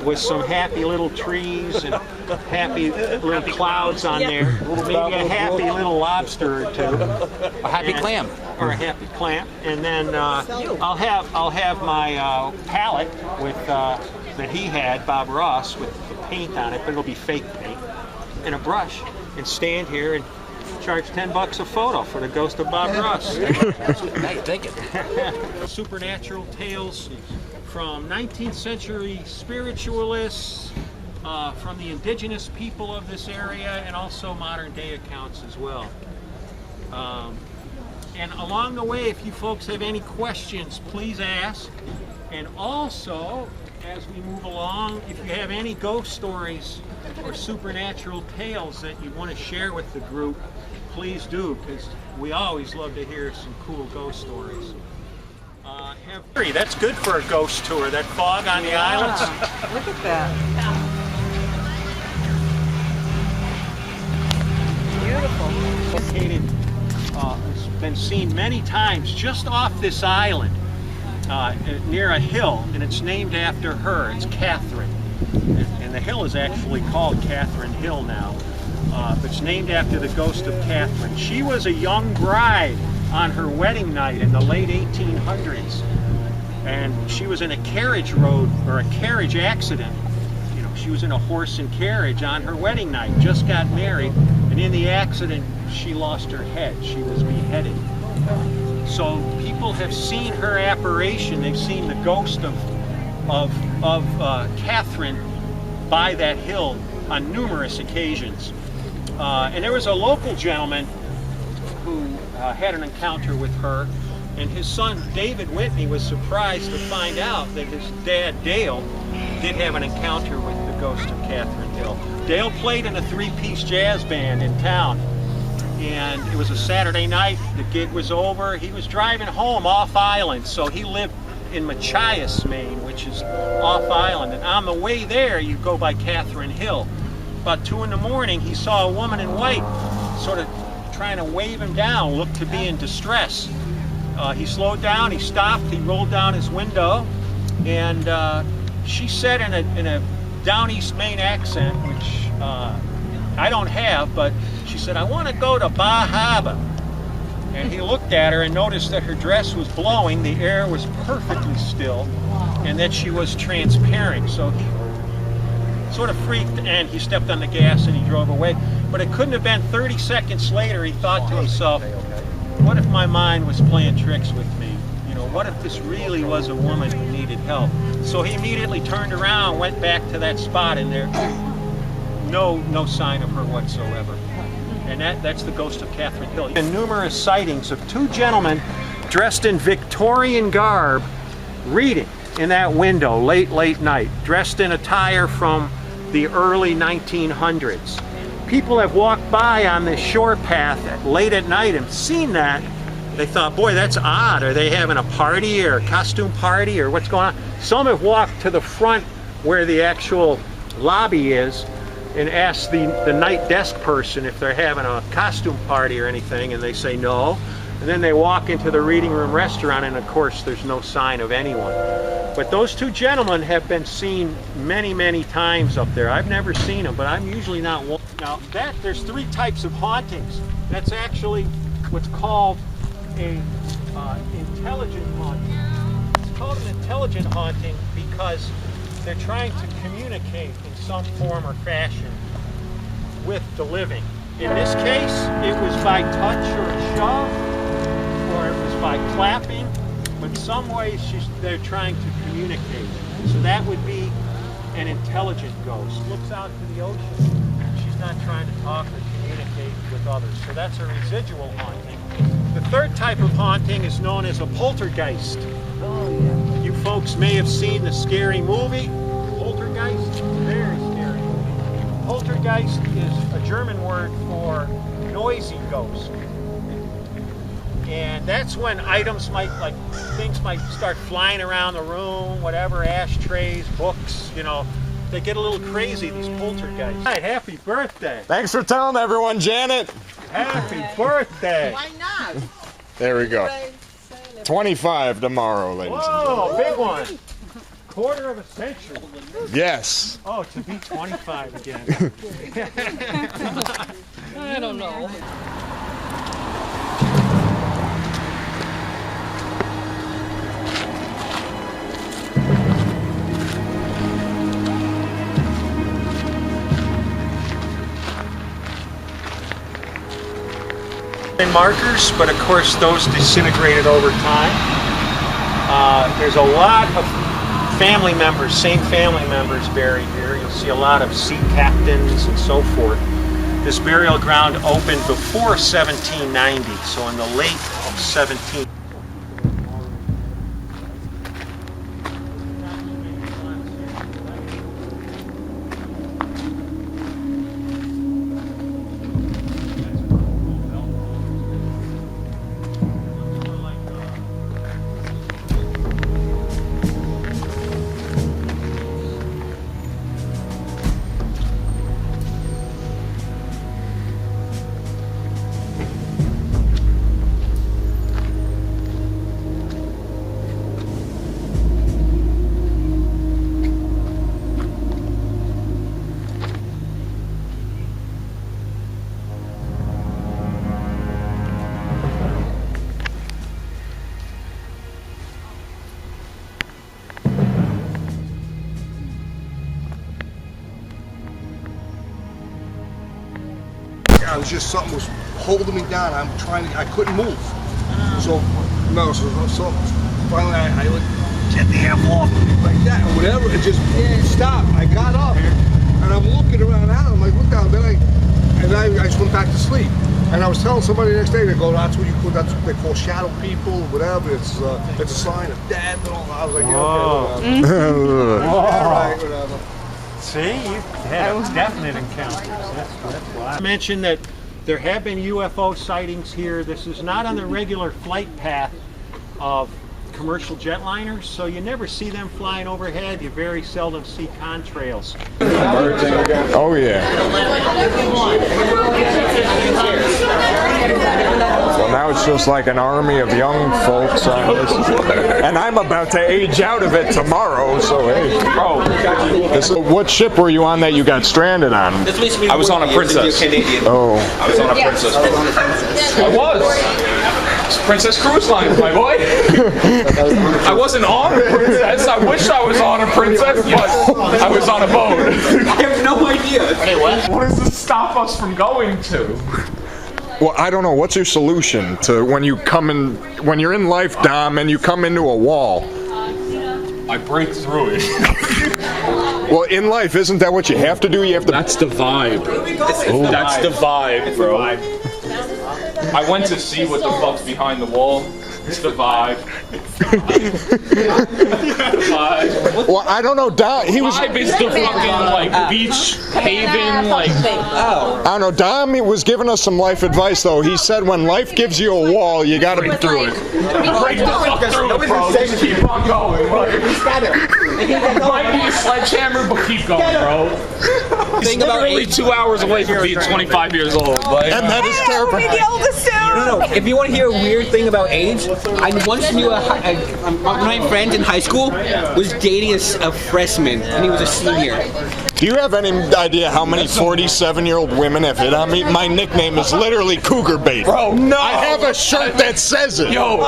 C: with some happy little trees and happy little clouds on there. Maybe a happy little lobster or two.
F: A happy clam.
C: Or a happy clam. And then I'll have my palette with that he had, Bob Ross, with the paint on it, but it'll be fake paint, and a brush, and stand here and charge $10 a photo for the ghost of Bob Ross.
F: Now you're thinking.
C: Supernatural tales from 19th century spiritualists, from the indigenous people of this area, and also modern day accounts as well. And along the way, if you folks have any questions, please ask. And also, as we move along, if you have any ghost stories or supernatural tales that you want to share with the group, please do, because we always love to hear some cool ghost stories. That's good for a ghost tour, that fog on the islands.
T: Look at that. Beautiful.
C: Located, it's been seen many times just off this island, near a hill, and it's named after her. It's Catherine, and the hill is actually called Catherine Hill now, but it's named after the ghost of Catherine. She was a young bride on her wedding night in the late 1800s, and she was in a carriage road, or a carriage accident. You know, she was in a horse and carriage on her wedding night, just got married, and in the accident she lost her head. She was beheaded. So people have seen her apparition. They've seen the ghost of Catherine by that hill on numerous occasions. And there was a local gentleman who had an encounter with her, and his son David Whitney was surprised to find out that his dad Dale did have an encounter with the ghost of Catherine Hill. Dale played in a three-piece jazz band in town, and it was a Saturday night. The gig was over. He was driving home off island, so he lived in Machias, Maine, which is off island, and on the way there you go by Catherine Hill. About 2 in the morning, he saw a woman in white sort of trying to wave him down, looked to be in distress. He slowed down, he stopped, he rolled down his window, and she said in a down east Maine accent, which I don't have, but she said, I want to go to Bahaba. And he looked at her and noticed that her dress was blowing, the air was perfectly still, and that she was transparent. So he sort of freaked, and he stepped on the gas and he drove away. But it couldn't have been 30 seconds later, he thought to himself, what if my mind was playing tricks with me? You know, what if this really was a woman who needed help? So he immediately turned around, went back to that spot, and there, no sign of her whatsoever. And that's the ghost of Catherine Hill. And numerous sightings of two gentlemen dressed in Victorian garb reading in that window late night, dressed in attire from the early 1900s. People have walked by on this shore path late at night and seen that. They thought, boy, that's odd. Are they having a party or a costume party or what's going on? Some have walked to the front where the actual lobby is and asked the night desk person if they're having a costume party or anything, and they say no. And then they walk into the reading room restaurant, and of course there's no sign of anyone. But those two gentlemen have been seen many times up there. I've never seen them, but I'm usually not one. Now there's three types of hauntings. That's actually what's called a intelligent haunting. It's called an intelligent haunting because they're trying to communicate in some form or fashion with the living. In this case, it was by touch or a shove, or it was by clapping, but in some ways they're trying to communicate. So that would be an intelligent ghost. Looks out to the ocean. She's not trying to talk or communicate with others. So that's a residual haunting. The third type of haunting is known as a poltergeist. Oh, yeah. You folks may have seen the scary movie, Poltergeist. Very scary movie. Poltergeist is a German word for noisy ghost. And that's when items things might start flying around the room, whatever, ashtrays, books, you know. They get a little crazy, these poltergeists. Hi, happy birthday.
B: Thanks for telling everyone, Janet.
C: Happy birthday.
W: Why not?
B: There we go. 25 tomorrow, ladies and gentlemen.
C: Whoa, big one. Quarter of a century.
B: Yes.
C: Oh, to be 25 again.
E: I don't know.
C: Markers, but of course those disintegrated over time. There's a lot of family members, same family members buried here. You'll see a lot of sea captains and so forth. This burial ground opened before 1790, so in the late of 17.
U: It was just something was holding me down. I couldn't move. So finally I would get the hammer off like that or whatever. It just stopped. I got up and I'm looking around at it. I'm like, what the hell? Then I just went back to sleep. And I was telling somebody the next day, they go, that's what they call shadow people, whatever. It's a sign of death and all that. I was like, yeah, okay, whatever. Yeah, right, whatever.
C: See, you've had definite encounters. That's why. I mentioned that there have been UFO sightings here. This is not on the regular flight path of commercial jetliners, so you never see them flying overhead. You very seldom see contrails.
B: Oh yeah. Well, now it's just like an army of young folks on this, and I'm about to age out of it tomorrow. So hey, what ship were you on that you got stranded on?
N: I was on a Princess.
B: Oh,
N: I was on a Princess. I was. Princess Cruise Line, my boy. I wasn't on a princess. I wish I was on a princess, but I was on a boat. I have no idea. What does this stop us from going to?
B: well, I don't know. What's your solution to when you're in life, Dom, and you come into a wall?
N: I break through it.
B: Well, in life, isn't that what you have to do? You have to.
N: That's the vibe. That's the vibe, bro. I went to see what the fuck's behind the wall. It's the vibe.
B: Well, I don't know. Dom, he was.
N: Vibe is the fucking like beach haven, like.
B: I don't know. Dom was giving us some life advice, though. He said when life gives you a wall, you got to break through it.
N: Break the fuck through it, bro. Just keep on going. Might be a sledgehammer, but keep going, bro. It's literally 2 hours away from being 25 years old. Like,
B: and that is terrifying.
G: No. If you want to hear a weird thing about age, I once knew one of my friends in high school was dating a freshman, and he was a senior.
B: Do you have any idea how many 47-year-old women have hit on me? My nickname is literally Cougar Bait.
N: Bro, no!
B: I have a shirt that says it.
N: Yo!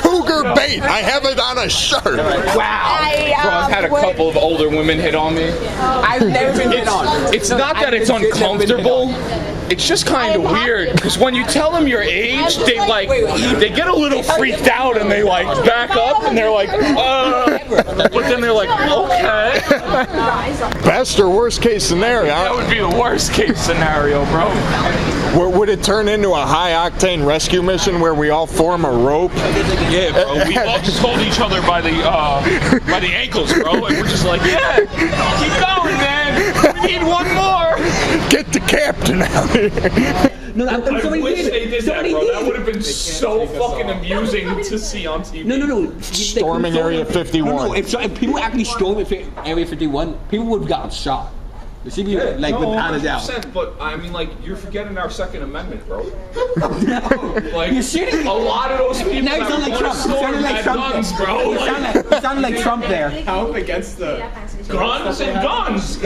B: Cougar Bait! I have it on a shirt.
N: Wow! Bro, I've had a couple of older women hit on me.
G: I've never been hit on.
N: It's not that it's uncomfortable. It's just kind of weird, because when you tell them your age, they get a little freaked out and they like back up and they're like, but then they're like, okay.
B: Best or worst case scenario?
N: That would be the worst case scenario, bro.
B: Would it turn into a high-octane rescue mission where we all form a rope?
N: Yeah, bro. We all just hold each other by the ankles, bro, and we're just like, yeah, keep going, man. We need one more.
B: Get the captain out here.
G: No,
N: I wish they did that, bro. That would have been so fucking amusing to see on TV.
G: No.
B: Storming Area 51.
G: No. If people actually stormed Area 51, people would have gotten shot. The CB, without a doubt.
N: But I mean, you're forgetting our Second Amendment, bro.
G: No. You're shooting.
N: A lot of those people
G: now
N: that
G: like
N: want to storm had guns, bro.
G: You sound like Trump there.
N: How up against the guns and guns.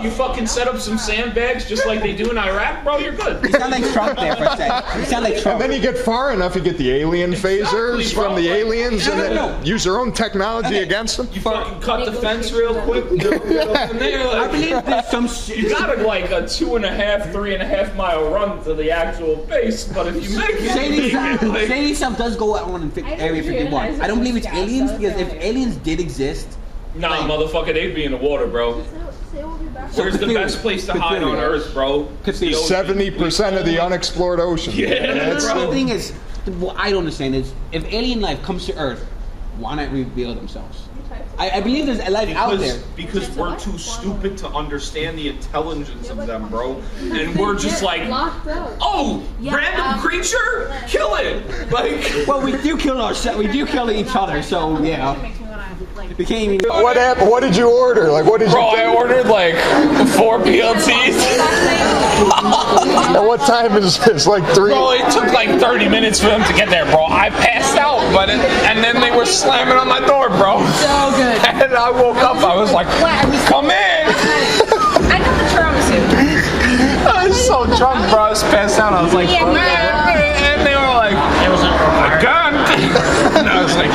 N: You fucking set up some sandbags just like they do in Iraq, bro. You're good.
G: You sound like Trump there for a second. You sound like Trump.
B: And then you get far enough, you get the alien phasers from the aliens and then use their own technology against them.
N: You fucking cut the fence real quick. And then
G: I believe there's some.
N: You got a 3.5 mile run to the actual base, but if you make it,
G: Shady stuff does go on in Area 51. I don't believe it's aliens, because if aliens did exist,
N: nah, motherfucker, they'd be in the water, bro. Where's the best place to hide on Earth, bro?
B: 70% of the unexplored ocean.
N: Yeah,
G: the thing is, what I don't understand is, if alien life comes to Earth, why not reveal themselves? I believe there's a life out there.
N: Because we're too stupid to understand the intelligence of them, bro. And we're just like, random creature? Kill it!
G: Well, we do kill ourselves. We do kill each other, so yeah. We can't even.
B: What happened? What did you order? What did you?
N: Bro, I ordered 4 BLTs.
B: And what time is this? 3?
N: Bro, it took 30 minutes for them to get there, bro. I passed out, and then they were slamming on my door, bro.
E: So good.
N: And I woke up, I was like, come in.
E: I got the tiramisu.
N: I was so drunk, bro. I was passed out. I was like, and they were like, a gun. And I was like,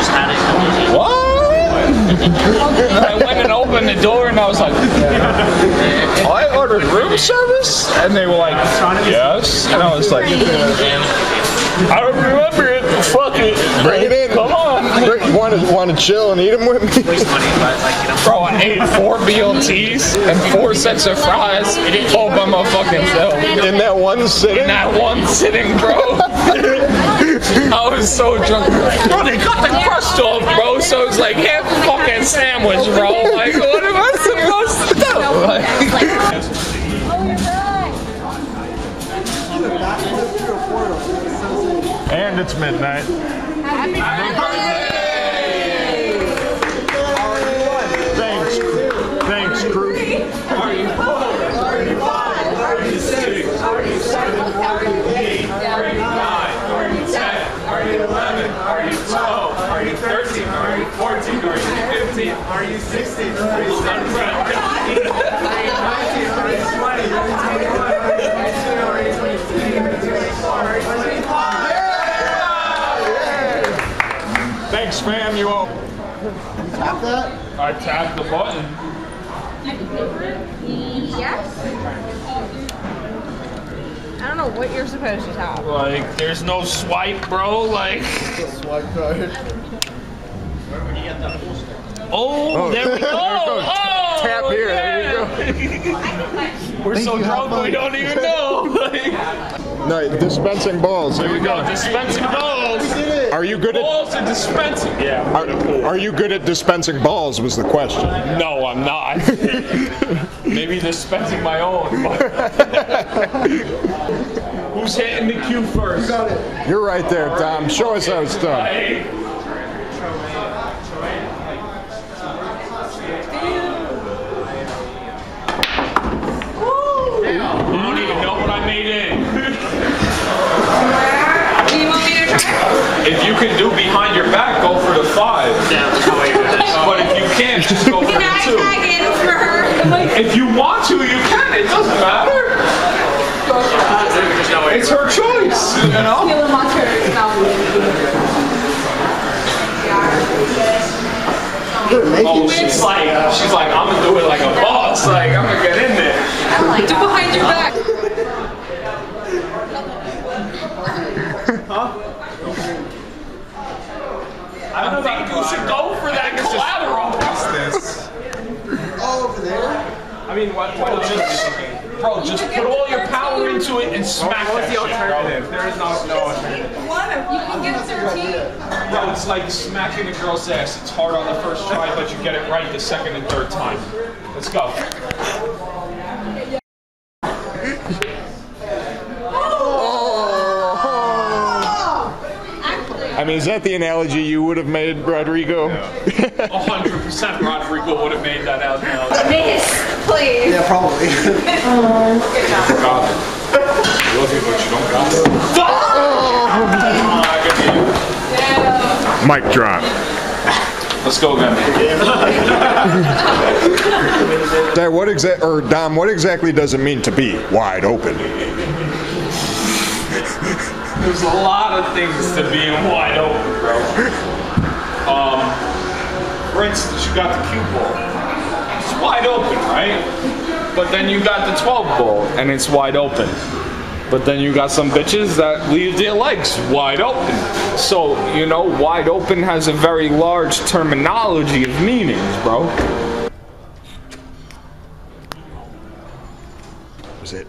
N: what? And I went and opened the door and I was like, I ordered room service? And they were like, yes. And I was like, I don't remember it. Fuck it.
B: Bring it in.
N: Come on.
B: You want to chill and eat them with me?
N: Bro, I ate 4 BLTs and 4 sets of fries all by my fucking self.
B: In that one sitting?
N: In that one sitting, bro. I was so drunk. Bro, they cut the crust off, bro, so it's like half a fucking sandwich, bro. What am I supposed to do?
B: And it's midnight.
E: Happy
B: Thanks, crew.
K: Are you 4? Are you 5? Are you 6? Are you 7? Are you 8? Are you 9? Are you 10? Are you 11? Are you 12? Are you 13? Are you 14? Are you 15? Are you 16? Are you 17? Are you 19? Are you 20? Are you 21? Are you 22? Are you 23? Are you 24? Are you 25?
B: Thanks, fam. You all.
R: Tap that?
N: I tapped the button.
E: Yes. I don't know what you're supposed to tap.
N: Like, there's no swipe, bro. Like.
R: Swipe card.
N: Oh, there we go. Oh,
B: Tap here.
N: yeah.
B: There you go.
N: We're so drunk we don't even know.
B: No, dispensing balls.
N: There we go. Dispensing balls.
B: Are you good at
N: balls and dispensing? Yeah.
B: Are you good at dispensing balls? Was the question.
N: No, I'm not. Maybe dispensing my own. But who's hitting the cue first?
B: You're right there, Tom. Show us how it's done.
N: I don't even know what I made in.
E: Do you want me to try?
N: If you can do behind your back, go for the 5. But if you can't, just go for the 2.
E: Can I tag in for her?
N: If you want to, you can. It doesn't matter. It's her choice, you know?
E: Feeling my turn.
N: Oh, she's like, I'm gonna do it like a boss. Like, I'm gonna get in there.
E: I like do behind your back.
N: I think you should go for that collateral.
R: What's this? Oh, over there?
N: I mean, bro, just put all your power into it and smack that shit, bro.
K: There is no alternative.
E: You can get 13.
N: Bro, it's like smacking a girl's ass. It's hard on the first try, but you get it right the second and third time. Let's go.
B: I mean, is that the analogy you would have made, Rodrigo?
N: 100% Rodrigo would have made that out now.
E: Miss, please.
R: Yeah, probably.
E: Good job.
N: You love it, but you don't got it.
B: Mic drop.
N: Let's go again.
B: Dad, Dom, what exactly does it mean to be wide open?
N: There's a lot of things to being wide open, bro. For instance, you got the cue ball. It's wide open, right? But then you got the 12 ball, and it's wide open. But then you got some bitches that leave their legs wide open. So, you know, wide open has a very large terminology of meanings, bro.
B: Was it?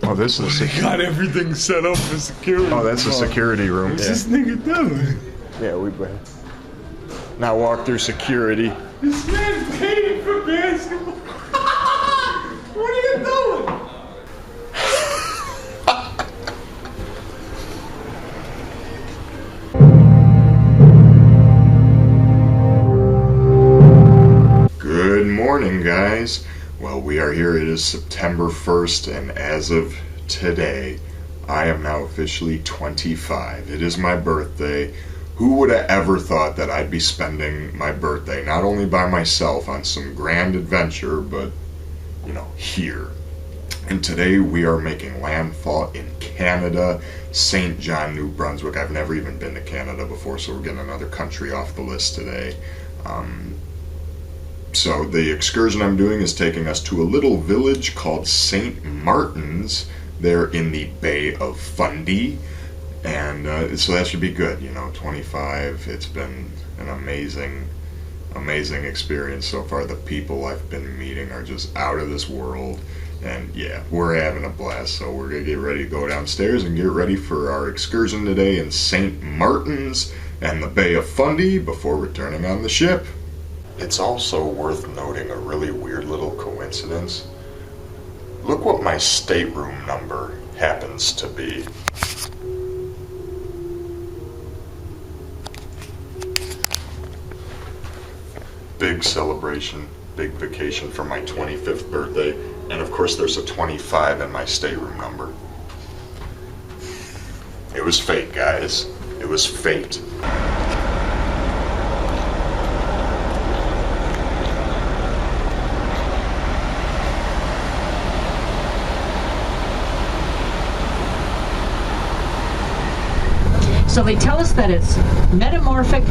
B: Oh, this is
N: got everything set up for security.
B: Oh, that's the security room.
N: What's this nigga doing?
B: Yeah, we better. Now walk through security.
N: This man paid for basketball. What are you doing?
B: Good morning, guys. Well, we are here. It is September 1st, and as of today, I am now officially 25. It is my birthday. Who would have ever thought that I'd be spending my birthday not only by myself on some grand adventure, but, you know, here. And today we are making landfall in Canada, St. John, New Brunswick. I've never even been to Canada before, so we're getting another country off the list today. So the excursion I'm doing is taking us to a little village called St. Martin's. They're in the Bay of Fundy, and so that should be good. You know, 25. It's been an amazing experience so far. The people I've been meeting are just out of this world, and yeah, we're having a blast. So we're gonna get ready to go downstairs and get ready for our excursion today in St. Martin's and the Bay of Fundy before returning on the ship. It's also worth noting a really weird little coincidence. Look what my stateroom number happens to be. big celebration, big vacation for my 25th birthday, and of course there's a 25 in my stateroom number. It was fate, guys. It was fate.
H: So they tell us that it's metamorphic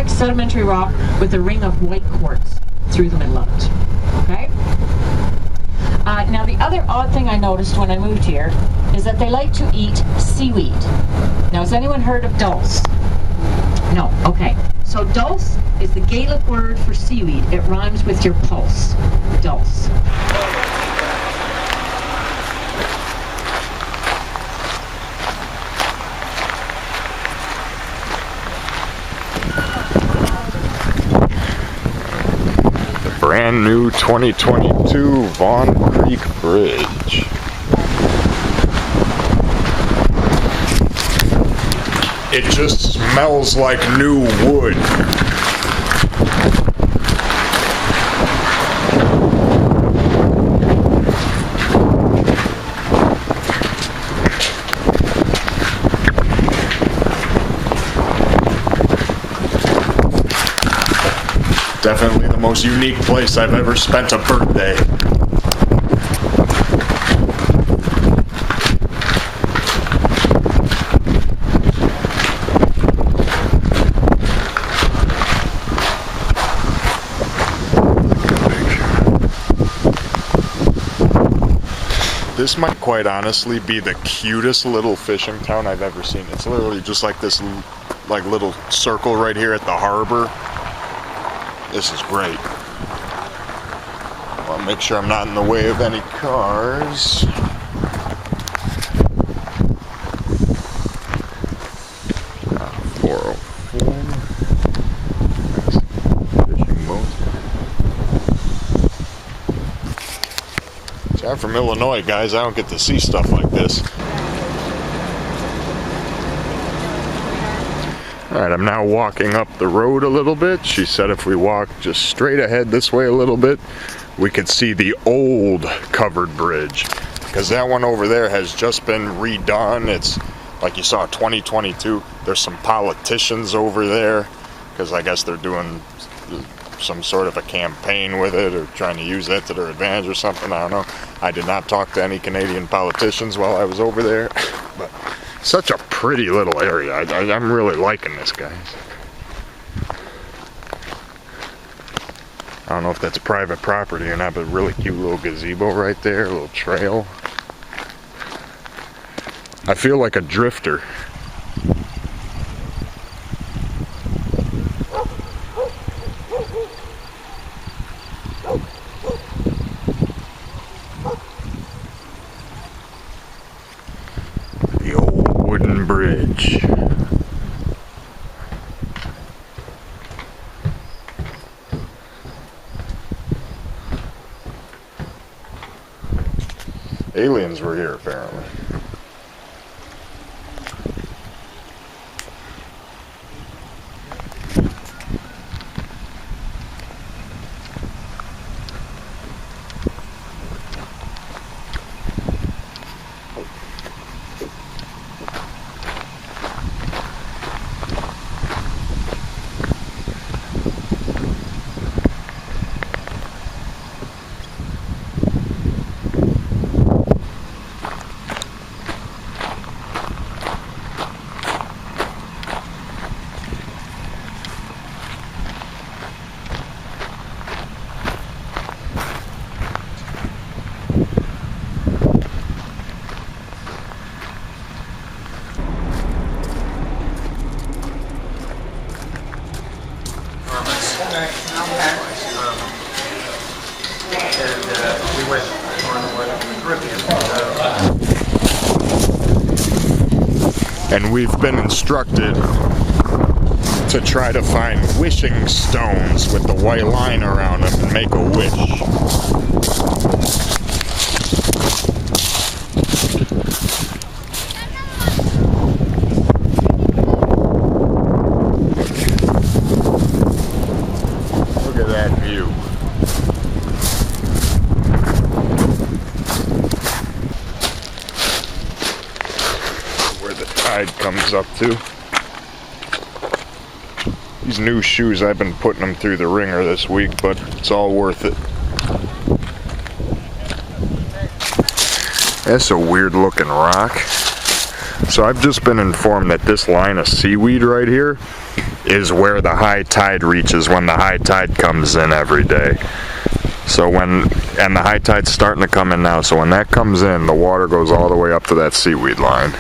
H: sedimentary rock with a ring of white quartz through the middle of it. Okay? Now the other odd thing I noticed when I moved here is that they like to eat seaweed. Now has anyone heard of dulse? No, okay. So dulse is the Gaelic word for seaweed. It rhymes with your pulse. Dulse.
B: Brand new 2022 Vaughn Creek Bridge. It just smells like new wood. Definitely the most unique place I've ever spent a birthday. This might quite honestly be the cutest little fishing town I've ever seen. It's literally just like this little circle right here at the harbor. This is great. I want to make sure I'm not in the way of any cars. I'm from Illinois, guys. I don't get to see stuff like this. Alright, I'm now walking up the road a little bit. She said if we walk just straight ahead this way a little bit, we could see the old covered bridge. Because that one over there has just been redone. It's like you saw 2022. There's some politicians over there because I guess they're doing some sort of a campaign with it or trying to use that to their advantage or something. I don't know. I did not talk to any Canadian politicians while I was over there, but such a pretty little area. I'm really liking this, guys. I don't know if that's private property or not, but a really cute little gazebo right there, a little trail. I feel like a drifter. Bridge. Aliens were here apparently.
I: We went on the Caribbean.
B: And we've been instructed to try to find wishing stones with the white line around them and make a wish. tide comes up to. These new shoes, I've been putting them through the ringer this week, but it's all worth it. That's a weird looking rock. So I've just been informed that this line of seaweed right here is where the high tide reaches when the high tide comes in every day. So and the high tide's starting to come in now, so when that comes in, the water goes all the way up to that seaweed line.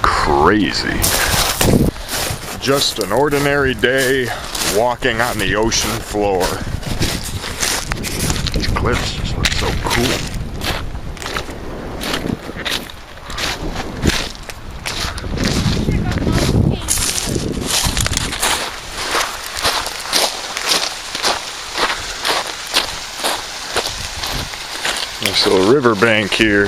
B: Crazy. Just an ordinary day walking on the ocean floor. These cliffs just look so cool. Nice little riverbank here.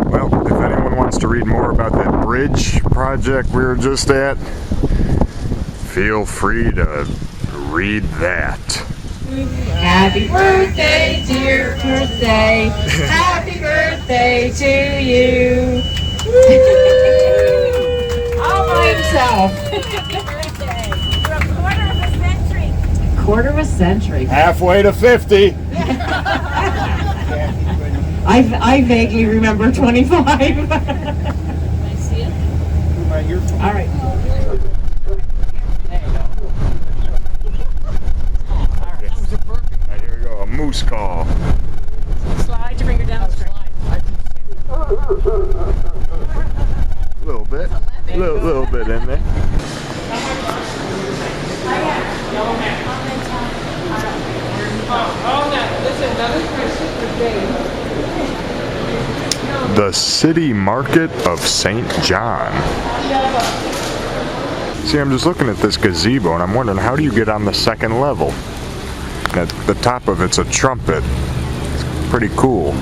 B: Well, if anyone wants to read more about that bridge project we were just at, feel free to read that.
H: Happy birthday, dear birthday. Happy birthday to you. All by himself.
X: Happy birthday. You're a quarter of a century.
H: Quarter of a century.
B: Halfway to 50.
H: I vaguely remember 25.
X: I see it.
H: All right.
B: Here we go, a moose call.
H: Slide to bring her down the stream.
B: A little bit. Little bit in there. The City Market of St. John. See, I'm just looking at this gazebo and I'm wondering, how do you get on the second level? At the top of it's a trumpet. It's pretty cool.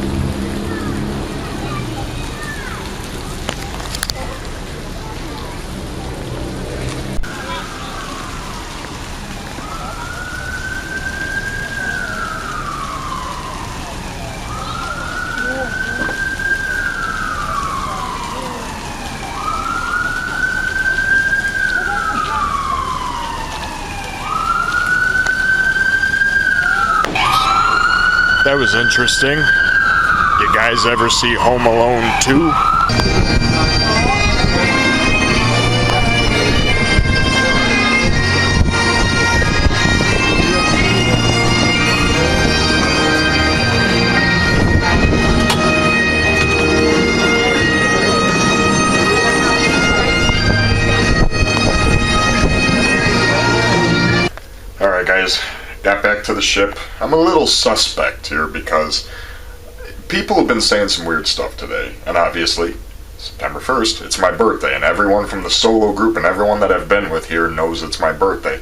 B: That was interesting. You guys ever see Home Alone 2? Alright guys, got back to the ship. I'm a little suspect here because people have been saying some weird stuff today, and obviously September 1st, it's my birthday, and everyone from the solo group and everyone that I've been with here knows it's my birthday.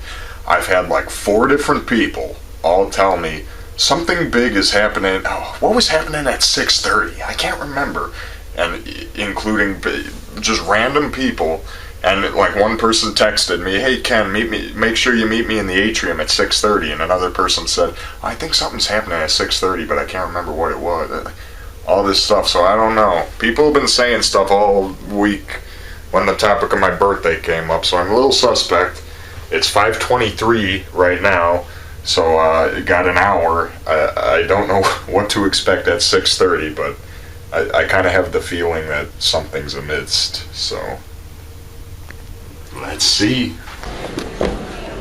B: I've had like 4 different people all tell me something big is happening. Oh, what was happening at 6:30? I can't remember. And including just random people. And like one person texted me, "Hey Ken, make sure you meet me in the atrium at 6:30." And another person said, "I think something's happening at 6:30, but I can't remember what it was." All this stuff, so I don't know. People have been saying stuff all week when the topic of my birthday came up, so I'm a little suspect. It's 5:23 right now, so got an hour. I don't know what to expect at 6:30, but I kind of have the feeling that something's amidst, so let's see.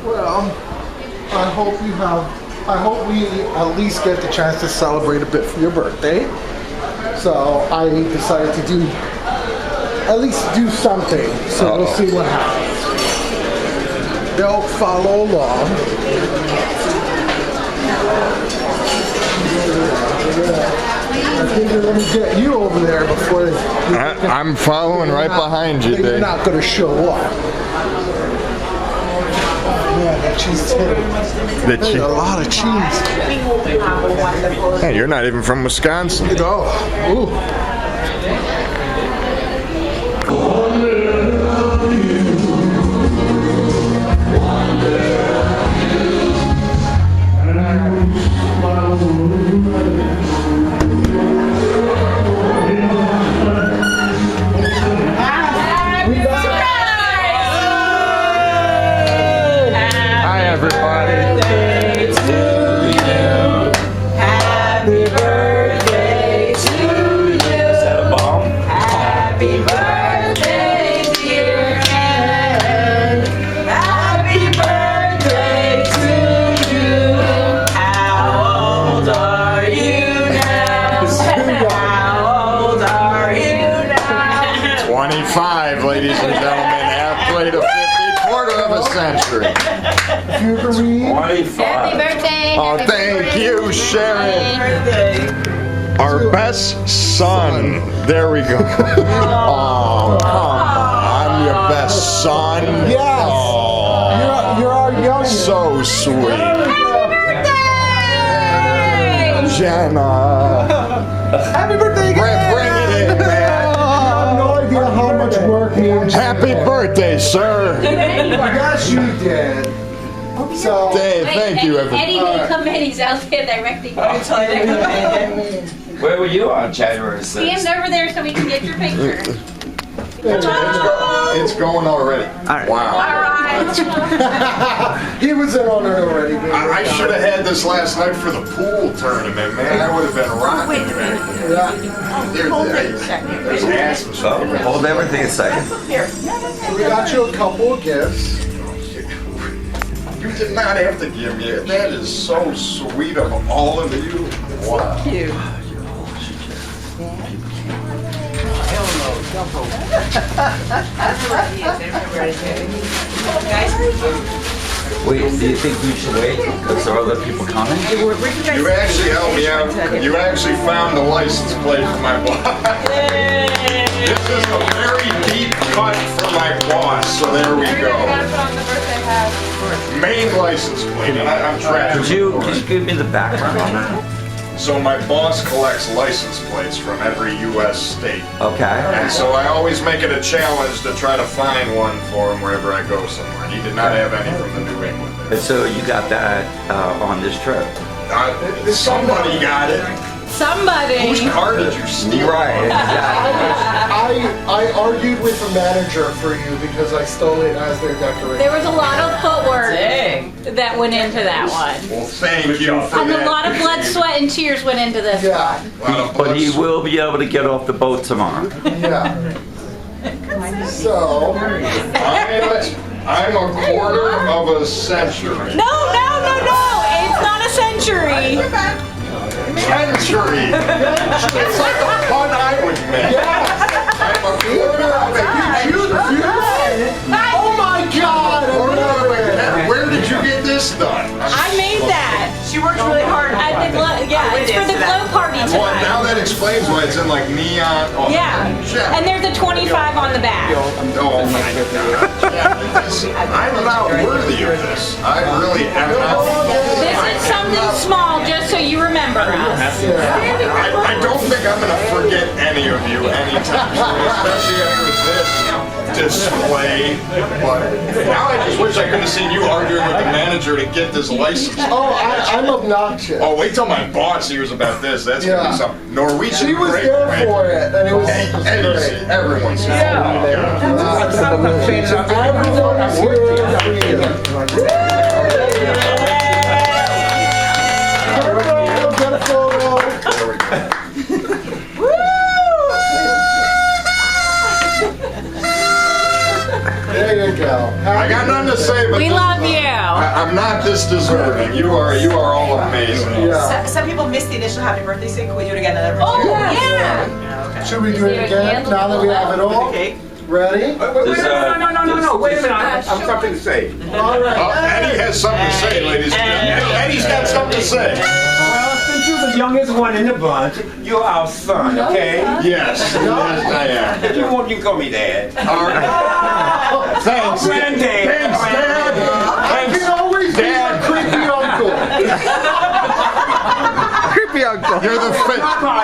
U: Well, I hope we at least get the chance to celebrate a bit for your birthday. So I decided to at least do something. So we'll see what happens. They'll follow along. I think they're going to get you over there before they...
B: I'm following right behind you, Dave.
U: They're not going to show up. Yeah, that cheese too. There's a lot of cheese.
B: Hey, you're not even from Wisconsin.
U: No. Ooh.
B: quarter of a century.
R: If you agree.
N: 25.
E: Happy birthday.
B: Oh, thank you, Sharon. Our best son. There we go. Oh, come on. I'm your best son.
R: Yes.
B: Oh,
R: You're our young.
B: so sweet. Jenna.
R: Happy birthday, guys.
B: Bring it in, man.
R: I have no idea how much work me and
B: Happy birthday, sir.
R: Yes, you did. So,
B: Dave, thank you, everybody.
E: Eddie will come in. He's out there directing.
N: Where were you on January 6th?
E: Stand over there so we can get your picture.
B: It's going already. Wow.
R: he was in on it already.
B: I should have had this last night for the pool tournament, man. I would have been rocking There's ass.
N: So, hold everything a second.
R: So we got you a couple of gifts.
B: You did not have to give me it. That is so sweet of all of you. Wow.
T: Cute.
N: Wait, do you think we should wait? Because there are other people coming?
B: You actually helped me out. You actually found the license plate for my boss. This is a very deep cut for my boss, so there we go. Maine license plate, and I'm trapped.
N: Could you give me the background on that?
B: So my boss collects license plates from every U.S. state.
N: Okay.
B: And so I always make it a challenge to try to find one for him wherever I go somewhere. He did not have any from the New England.
N: And so you got that on this trip?
B: Somebody got it.
E: Somebody.
B: Whose car did you steal?
N: Right, exactly.
R: I argued with the manager for you because I stole it as their decoration.
E: There was a lot of footwork that went into that one.
B: Well, thank you for
E: And
B: that.
E: a lot of blood, sweat, and tears went into this one.
N: But he will be able to get off the boat tomorrow.
R: Yeah. So,
B: I'm a quarter of a century.
E: No, it's not a century.
B: Century. It's like a pun I would make. I'm a quarter of a
R: oh my God!
B: Where did you get this done?
E: I made that.
D: She worked really hard.
E: At the it's for the glow party
B: Well,
E: tonight.
B: now that explains why it's in like neon. Oh,
E: Yeah, and there's a 25 on the back.
B: Oh my God. I'm not worthy of this. I really am not.
E: This is something small, just so you remember us.
B: I don't think I'm going to forget any of you anytime soon, especially after this display. But now I just wish I could have seen you arguing with the manager to get this license.
R: Oh, I'm obnoxious.
B: Oh, wait till my boss hears about this. That's going to be some Norwegian
R: She was there
B: Breakaway.
R: for it, and it was
B: Eddie's, everyone's here.
R: Everyone is here for you. Get a photo. There you go.
B: I got nothing to say, but
E: We love you.
B: I'm not this deserving. You are all amazing.
D: Some people missed the initial happy birthday sing. Can we do it again another
E: Oh,
D: year?
E: yeah.
R: Should we do it again now that we have it all? Ready?
N: No.
I: Wait a minute, I have something to say.
R: All right.
B: Eddie has something to say, ladies and gentlemen. Eddie's got something to say.
I: Well, since you're the youngest one in the bunch, you're our son, okay?
B: Yes, I am.
I: If you want, you can call me Dad.
B: All right. Thanks,
I: Granddad.
B: Thanks, Dad.
R: I can always be a creepy uncle.
B: Creepy uncle. You're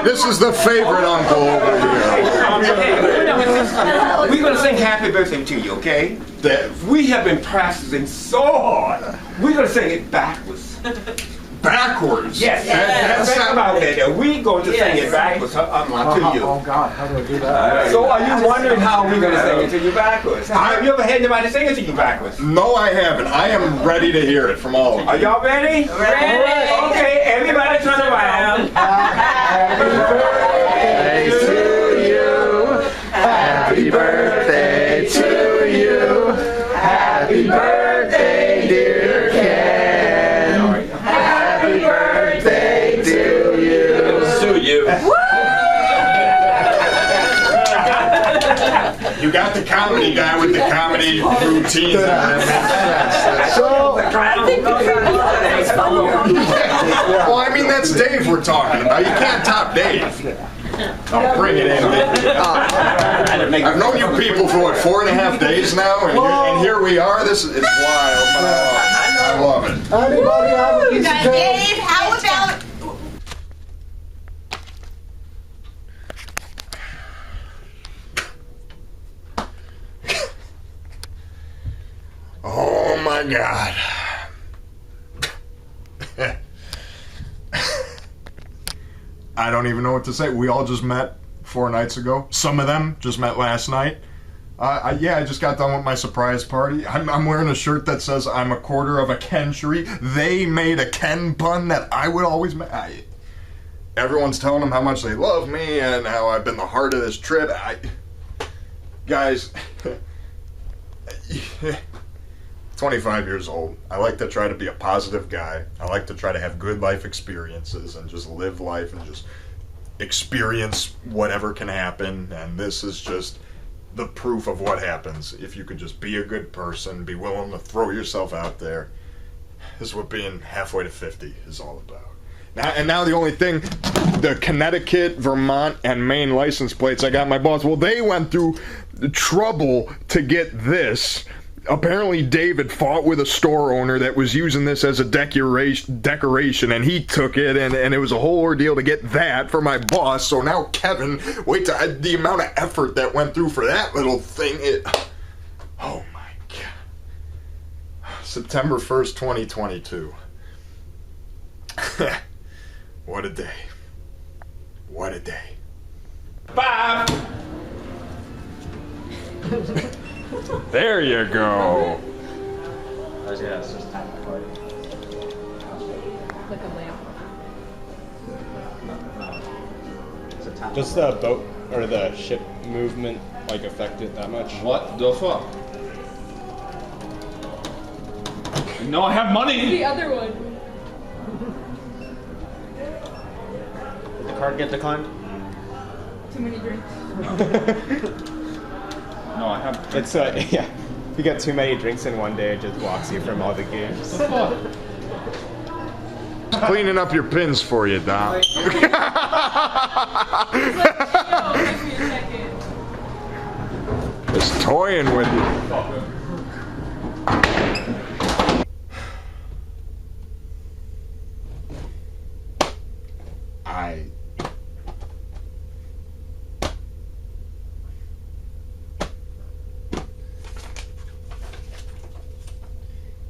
B: this is the favorite uncle over here.
I: We're gonna sing happy birthday to you, okay? We have been practicing so hard. We're gonna sing it backwards.
B: Backwards?
I: Yes. Think about that. We're going to sing it backwards to you.
R: Oh God, how do I do that?
I: So are you wondering how we're going to sing it to you backwards? Have you ever had anybody sing it to you backwards?
B: No, I haven't. I am ready to hear it from all of you.
I: Are y'all ready?
D: Ready.
I: Okay, everybody turn around.
R: Happy birthday to you. Happy birthday to you. Happy birthday, dear Ken. Happy birthday to you.
N: Sue you.
B: You got the comedy guy with the comedy routine. Well, I mean, that's Dave we're talking about. You can't top Dave. Oh, bring it in, Dave. I've known you people for, what, 4.5 days now? And here we are. This is wild. I love it.
R: Anybody have a piece of cake?
X: Dave, how about...
B: Oh my God. I don't even know what to say. We all just met 4 nights ago. Some of them just met last night. I just got done with my surprise party. I'm wearing a shirt that says I'm a quarter of a century. They made a Ken bun that I would always make. Everyone's telling them how much they love me and how I've been the heart of this trip. Guys, 25 years old. I like to try to be a positive guy. I like to try to have good life experiences and just live life and just experience whatever can happen. And this is just the proof of what happens if you could just be a good person, be willing to throw yourself out there. This is what being halfway to 50 is all about. Now the only thing, the Connecticut, Vermont, and Maine license plates I got my boss, well, they went through the trouble to get this. Apparently David fought with a store owner that was using this as a decoration, and he took it, and it was a whole ordeal to get that for my boss. So now Kevin, wait till the amount of effort that went through for that little thing. Oh my God. September 1st, 2022. What a day. What a day.
N: Bob! There you go.
J: Yeah, it's just time to party.
E: Like a lamp.
J: Does the boat or the ship movement like affect it that much?
N: What the fuck? No, I have money.
E: The other one.
J: Did the card get declined?
E: Too many drinks.
N: No, I have.
J: It's yeah. If you get too many drinks in one day, it just blocks you from all the games.
B: Cleaning up your pins for you, Dom. Just toying with you.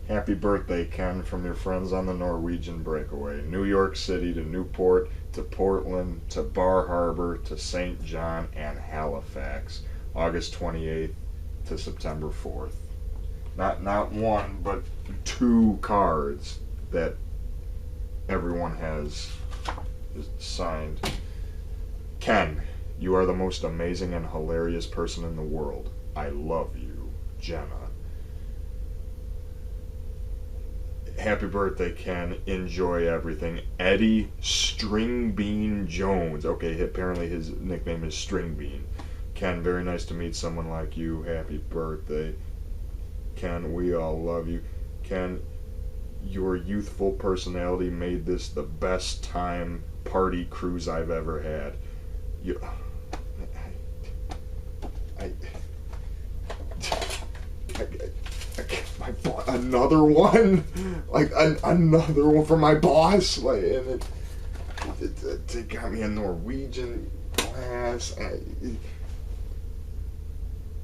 B: Happy birthday, Ken, from your friends on the Norwegian Breakaway. New York City to Newport to Portland to Bar Harbor to St. John and Halifax. August 28th to September 4th. Not one, but 2 cards that everyone has signed. Ken, you are the most amazing and hilarious person in the world. I love you, Jenna. Happy birthday, Ken. Enjoy everything. Eddie Stringbean Jones. Okay, apparently his nickname is Stringbean. Ken, very nice to meet someone like you. Happy birthday. Ken, we all love you. Ken, your youthful personality made this the best time party cruise I've ever had. Another one, like another one for my boss, like, and it got me a Norwegian glass,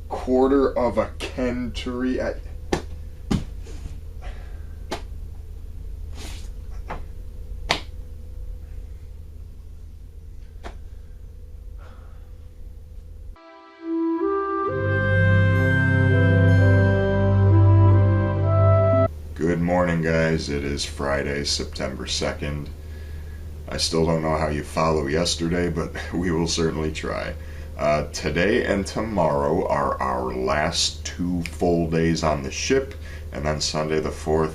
B: quarter of a century. Good morning, guys. It is Friday, September 2nd. I still don't know how you follow yesterday, but we will certainly try. Today and tomorrow are our last 2 full days on the ship, and then Sunday the 4th,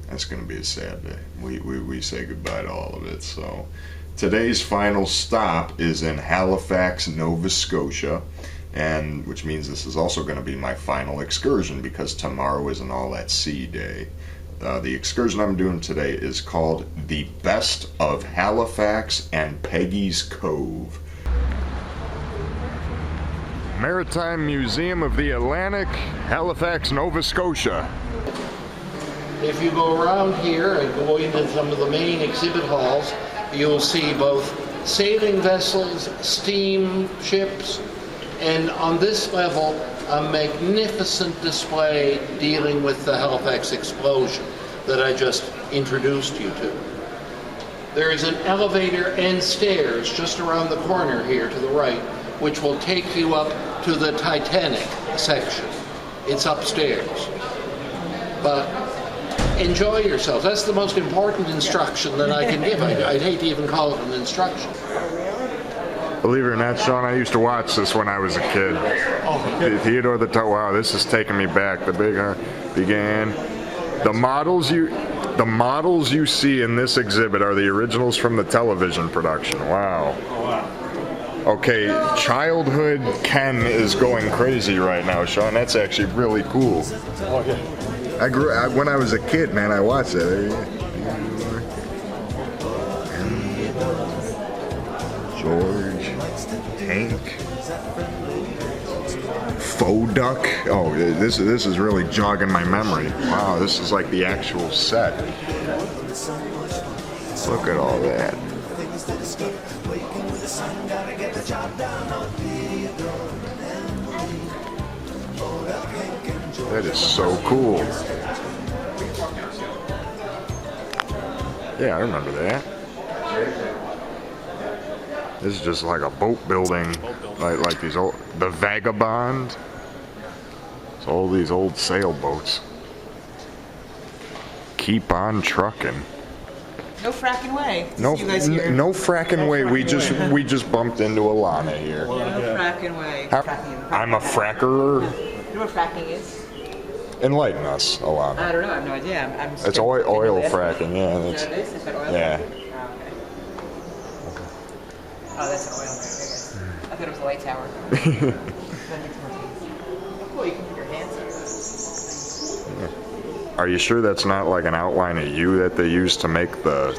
B: that's going to be a sad day. We say goodbye to all of it. So today's final stop is in Halifax, Nova Scotia. and which means this is also going to be my final excursion because tomorrow isn't all at sea day. The excursion I'm doing today is called The Best of Halifax and Peggy's Cove. Maritime Museum of the Atlantic, Halifax, Nova Scotia.
A: If you go around here and go into some of the main exhibit halls, you'll see both sailing vessels, steamships, and on this level, a magnificent display dealing with the Halifax explosion that I just introduced you to. There is an elevator and stairs just around the corner here to the right, which will take you up to the Titanic section. It's upstairs. But enjoy yourself. That's the most important instruction that I can give. I'd hate to even call it an instruction.
B: Believe it or not, Sean, I used to watch this when I was a kid. Theodore the Wow, this is taking me back. The began. The models you see in this exhibit are the originals from the television production. Wow. Okay, childhood Ken is going crazy right now, Sean. That's actually really cool.
U: Oh, yeah.
B: When I was a kid, man, I watched it. George, Hank, Faux Duck. Oh, this is really jogging my memory. Wow, this is like the actual set. Look at all that. That is so cool. Yeah, I remember that. This is just like a boat building, like these old, the Vagabond. It's all these old sailboats. Keep on trucking.
L: No fracking way.
B: No, no fracking way. We just bumped into Alana here.
L: No fracking way.
B: I'm a frackerer.
L: You know what fracking is?
B: Enlighten us, Alana.
L: I don't know. I have no idea. I'm
B: it's oil fracking, yeah.
L: That's, it is? Is that oil?
B: Yeah.
L: Oh, that's an oil rig. I thought it was a light tower. That makes more sense. Oh, cool. You can put your hands on.
B: Are you sure that's not like an outline of you that they use to make the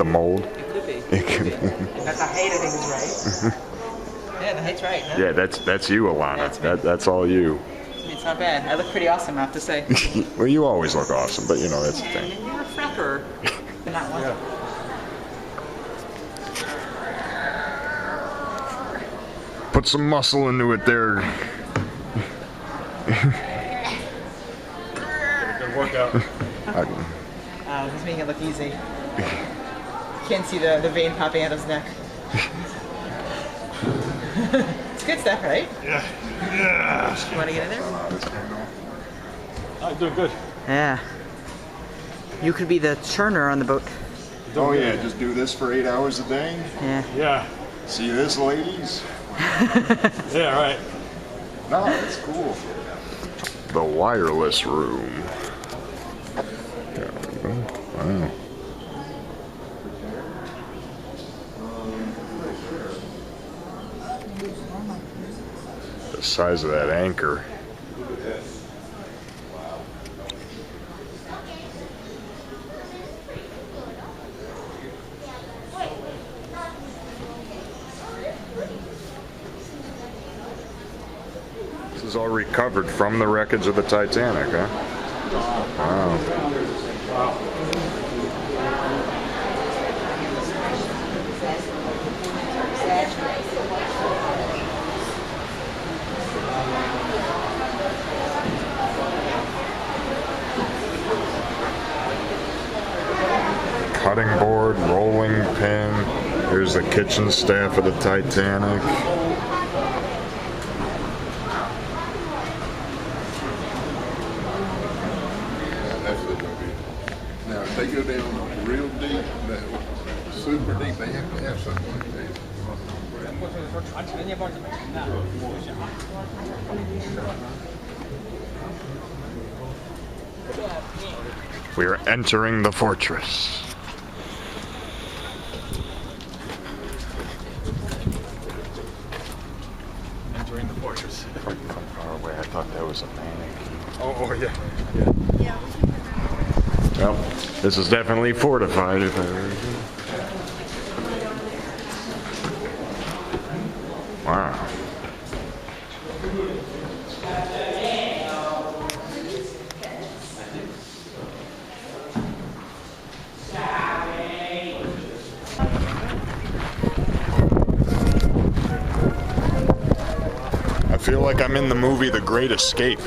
B: mold?
L: It could be. It could be. That's the height, I think, is right. Yeah, the height's right. No?
B: Yeah, that's you, Alana. That's all you.
L: It's not bad. I look pretty awesome, I have to say.
B: Well, you always look awesome, but you know that's the thing.
L: And you're a fracker. Not one. Yeah.
B: Put some muscle into it there.
J: Good workout.
L: He's making it look easy. Can't see the vein popping out of his neck. It's good stuff, right?
J: Yeah.
L: You want to get in there?
J: I'm doing good.
L: Yeah. You could be the churner on the boat.
B: Oh yeah, just do this for 8 hours a day?
L: Yeah.
J: Yeah.
B: See this, ladies?
J: Yeah, right.
B: No, that's cool. The wireless room. There we go. Wow. The size of that anchor. This is all recovered from the wreckage of the Titanic, huh? Wow. Cutting board, rolling pin. Here's the kitchen staff of the Titanic.
U: Now, if they go down real deep, super deep, they have to have something like that.
B: We are entering the fortress.
J: Entering the fortress.
B: Oh, yeah. Well, this is definitely fortified if I ever... Wow. I feel like I'm in the movie The Great Escape.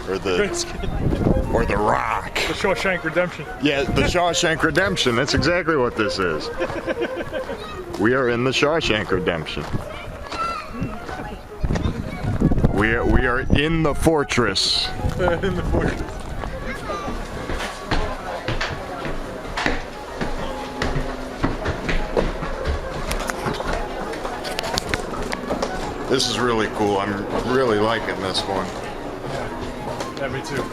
B: Or The Rock.
M: The Shawshank Redemption.
B: Yeah, The Shawshank Redemption. That's exactly what this is. We are in The Shawshank Redemption. We are in the fortress.
M: In the fortress.
B: This is really cool. I'm really liking this one.
M: Yeah, me too.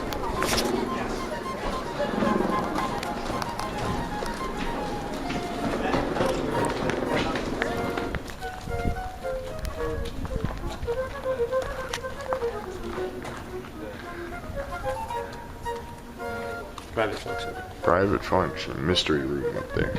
J: Private function.
B: Private function. Mystery room up there.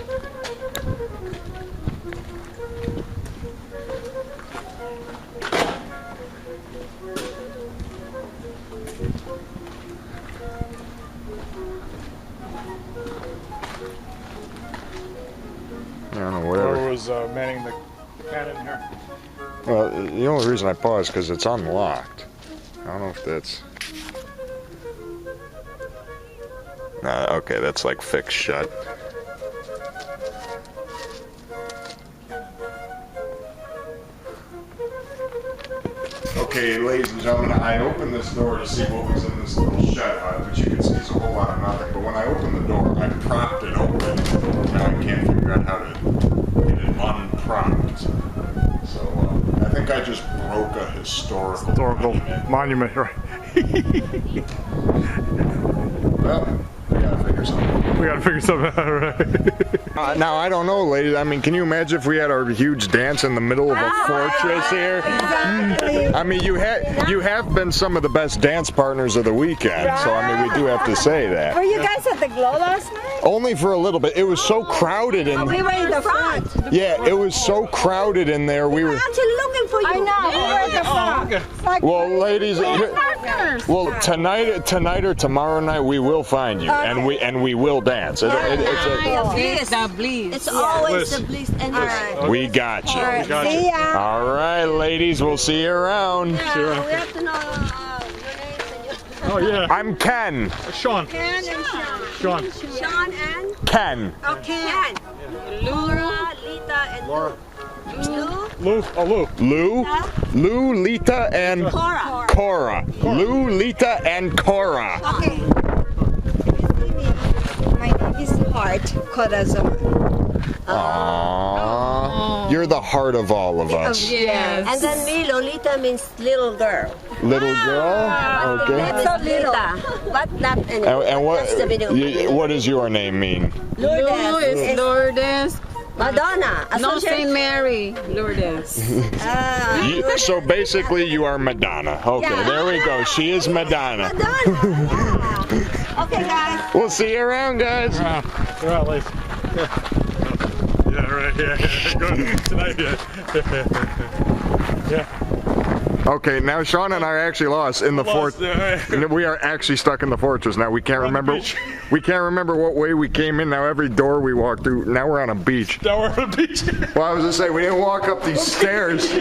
B: I don't know, whatever.
M: Or was manning the cannon here.
B: Well, the only reason I paused is because it's unlocked. I don't know if that's... okay, that's like fixed shut. Okay, ladies and gentlemen, I opened this door to see what was in this little shed hut, but you can see it's a whole lot of nothing. But when I opened the door, I propped it open. Now I can't figure out how to get it unpropped. So I think I just broke a historical
M: monument, right?
B: Well, we gotta figure something out.
M: We gotta figure something out, right?
B: Now, I don't know, ladies. I mean, can you imagine if we had our huge dance in the middle of a fortress here?
W: Exactly.
B: I mean, you have been some of the best dance partners of the weekend, so I mean, we do have to say that.
W: Were you guys at the Glow last night?
B: Only for a little bit. It was so crowded in.
W: We were in the front.
B: Yeah, it was so crowded in there. We were
W: actually looking for you. I know. We were at the front.
B: Well, ladies, well, tonight or tomorrow night we will find you, and we will dance.
W: It's always the bliss.
B: We got you.
W: See ya.
B: All right, ladies, we'll see you around.
W: We have to know your names and your...
M: Oh, yeah.
B: I'm Ken.
M: Sean.
W: Ken and
M: Sean.
W: Sean and...
B: Ken.
W: Oh, Ken. Laura, Lita, and Laura.
M: Lou. Oh, Lou.
B: Lou, Lita, and
W: Cora.
B: Lou, Lita, and Cora.
W: Okay. My name is Heart Corazon.
B: Aww. You're the heart of all of us.
W: Yes. And then me, Lolita means little girl.
B: Little girl? Okay.
W: That's so little. But not anymore.
B: And
W: That's the video.
B: what does your name mean?
W: Lourdes.
T: Is Lourdes.
W: Madonna.
T: No, Saint Mary. Lourdes.
B: So basically you are Madonna. Okay,
W: Yeah.
B: there we go. She is Madonna.
W: Okay, guys.
B: We'll see you around, guys.
M: You're out, ladies. Yeah, right. Yeah. Go tonight. Yeah.
B: Okay, now Sean and I are actually lost in the fort. We are actually stuck in the fortress now. We can't remember. We can't remember what way we came in. Now every door we walk through. Now we're on a beach.
M: Now we're on a beach.
B: Well, I was gonna say we didn't walk up these stairs.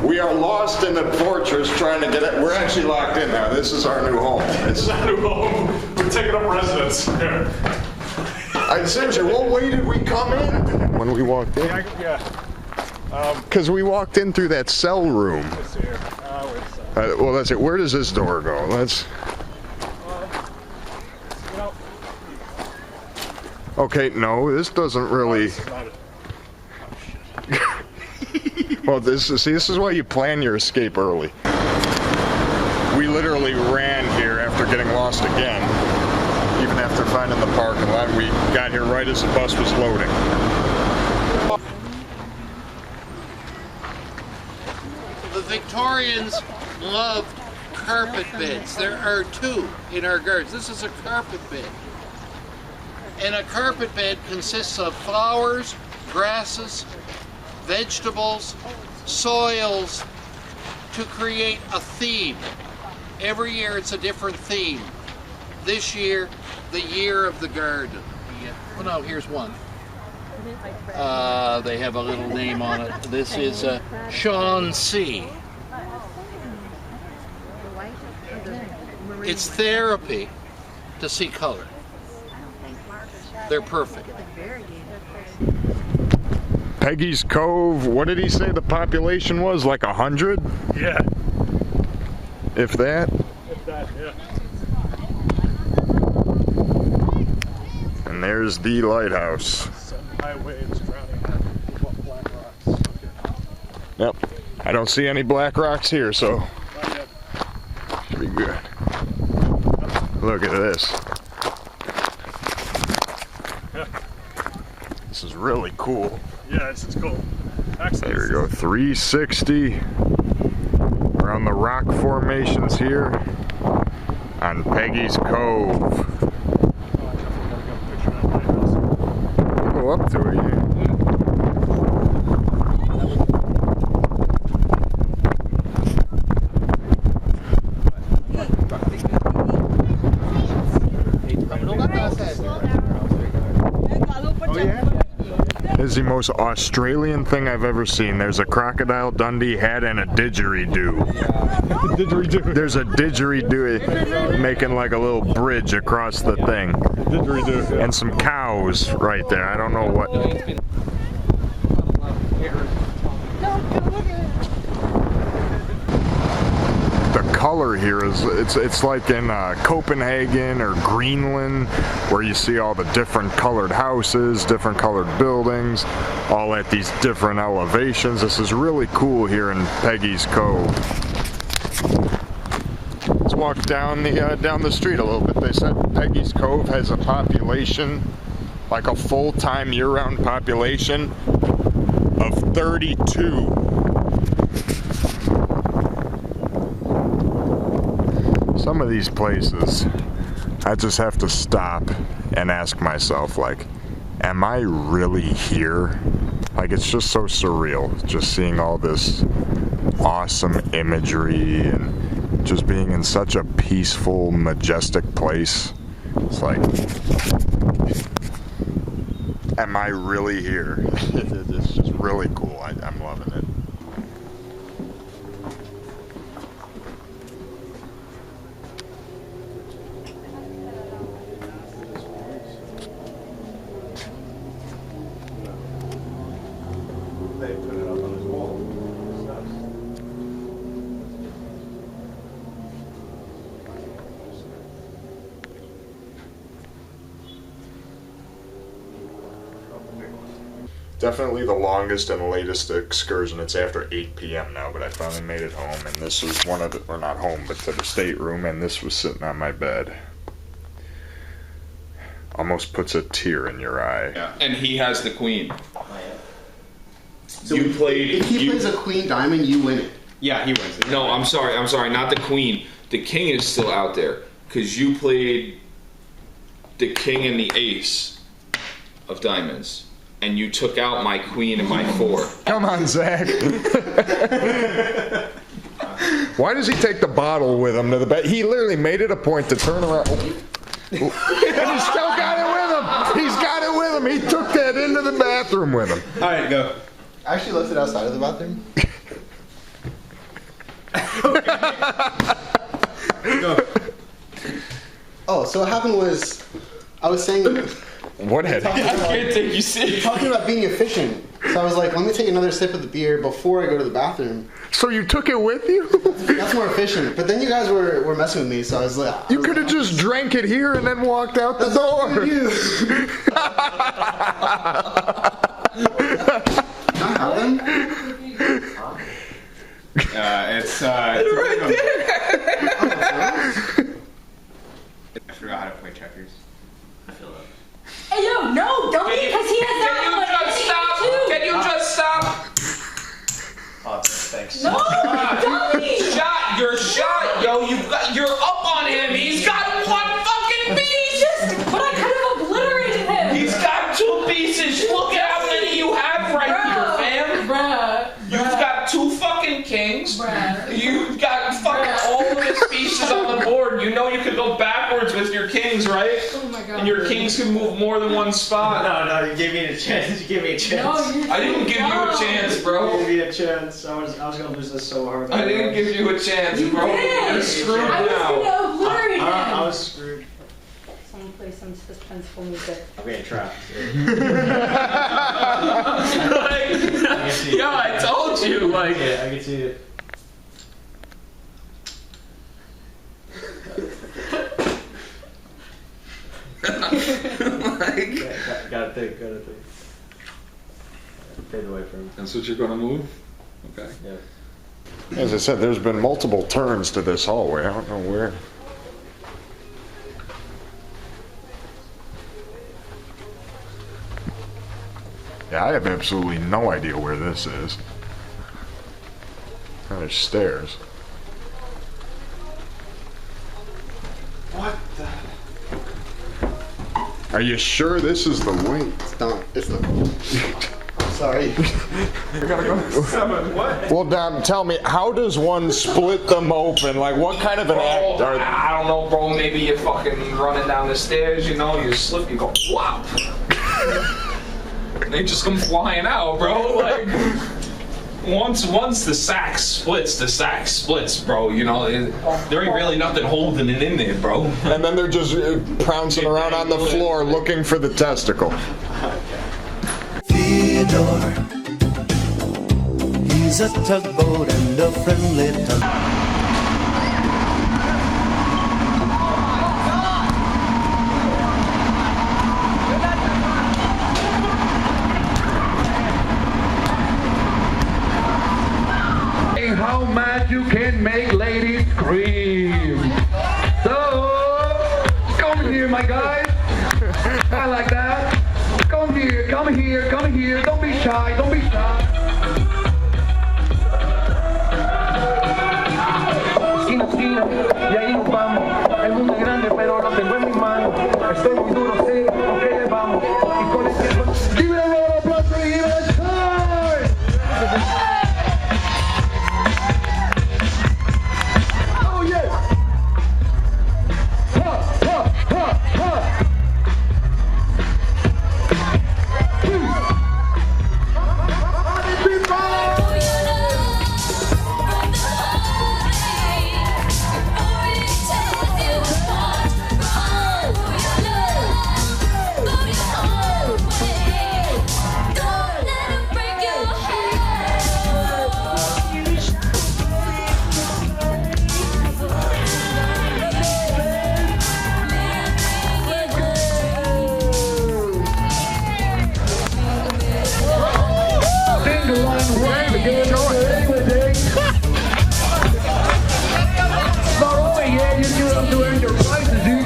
B: We are lost in the fortress trying to get it. We're actually locked in now. This is our new home.
M: This is our new home. We're taking up residence here.
B: Seriously, what way did we come in when we walked in?
M: Yeah.
B: Because we walked in through that cell room.
M: Let's see here.
B: Well, that's it. Where does this door go? Let's. Okay, no, this doesn't really. Well, this is why you plan your escape early. We literally ran here after getting lost again. Even after finding the parking lot, we got here right as the bus was loading.
A: The Victorians loved carpet beds. There are 2 in our gardens. This is a carpet bed. And a carpet bed consists of flowers, grasses, vegetables, soils to create a theme. Every year it's a different theme. This year, the year of the garden. Oh no, here's one. They have a little name on it. This is Sean C. It's therapy to see color. They're perfect.
B: Peggy's Cove, what did he say the population was? Like 100?
M: Yeah.
B: If that?
M: If that, yeah.
B: And there's the lighthouse.
M: 7 high waves drowning out black rocks.
B: Yep. I don't see any black rocks here, so should be good. Look at this.
M: Yeah.
B: This is really cool.
M: Yeah, this is cool. Excellent.
B: There we go, 360. We're on the rock formations here on Peggy's Cove. Go up to it, yeah. This is the most Australian thing I've ever seen. There's a crocodile Dundee hat and a didgeridoo.
M: Didgeridoo.
B: There's a didgeridoo making like a little bridge across the thing.
M: Didgeridoo. Yeah.
B: And some cows right there. I don't know what. The color here is it's like in Copenhagen or Greenland, where you see all the different colored houses, different colored buildings, all at these different elevations. This is really cool here in Peggy's Cove. Let's walk down the street a little bit. They said Peggy's Cove has a population, like a full-time year-round population of 32. Some of these places, I just have to stop and ask myself, like, am I really here? Like, it's just so surreal, just seeing all this awesome imagery and just being in such a peaceful, majestic place. It's like, am I really here? It's just really cool. I'm loving it.
M: They put it up on his wall.
B: Definitely the longest and latest excursion. It's after 8 p.m. now, but I finally made it home, and this was one of the, or not home, but to the stateroom, and this was sitting on my bed. Almost puts a tear in your eye.
N: Yeah. And he has the queen.
O: So
N: you played.
O: If he plays a queen diamond, you win it.
N: Yeah, he wins it. No, I'm sorry, not the queen. The king is still out there, because you played the king and the ace of diamonds. And you took out my queen and my 4.
B: Come on, Zach. Why does he take the bottle with him to the bed? He literally made it a point to turn around. And he still got it with him. He's got it with him. He took that into the bathroom with him.
O: All right, go. I actually left it outside of the bathroom. Go. Oh, so what happened was, I was saying...
B: What had
N: I can't take you serious.
O: Talking about being efficient. So I was like, let me take another sip of the beer before I go to the bathroom.
B: So you took it with you?
O: That's more efficient. But then you gues were messing with me, so I was like...
B: You could have just drank it here and then walked out the door.
O: Can I have them?
N: It's right there. I forgot how to play checkers. I feel that.
H: Hey, yo, no, don't because he has that one.
N: Can you just stop?
O: Oh, thanks.
H: No, don't.
N: Shot, you're shot, yo. You go backwards with your kings, right?
E: Oh my God.
N: And your kings can move more than one spot.
P: No, you gave me a chance. You gave me a chance.
E: No,
N: I didn't give you a chance, bro.
P: You gave me a chance. I was gonna lose this so hard.
N: I didn't give you a chance, bro. You're screwed now.
P: I was screwed.
E: Someone play some suspenseful music.
P: I'm getting trapped.
N: Yo, I told you, like.
P: Yeah, I can see it. Gotta think. Fade away from.
B: That's what you're gonna move? Okay.
P: Yeah.
B: As I said, there's been multiple turns to this hallway. I don't know where. Yeah, I have absolutely no idea where this is. There's stairs.
O: What the?
B: Are you sure this is the way?
O: It's not. It's not. I'm sorry.
B: You're gonna go.
N: 7, what?
B: Well, Dom, tell me, how does one split them open? Like, what kind of an act are?
N: I don't know, bro. Maybe you're fucking running down the stairs, you know, you slip, you go, wow. They just come flying out, bro. Like, once the sack splits, bro. You know, there ain't really nothing holding it in there, bro.
B: And then they're just pouncing around on the floor looking for the testicle.
Q: Theodore, he's a tugboat and a friendly tug.
K: How mad you can make ladies scream. So, come here, my guys. I like that. Come here. Don't be shy. Esquina, y ahí nos vamos. El mundo es grande, pero lo tengo en mis manos. Estoy muy duro, sí, ok, vamos. Y con el tiempo. Give it a round of applause for him.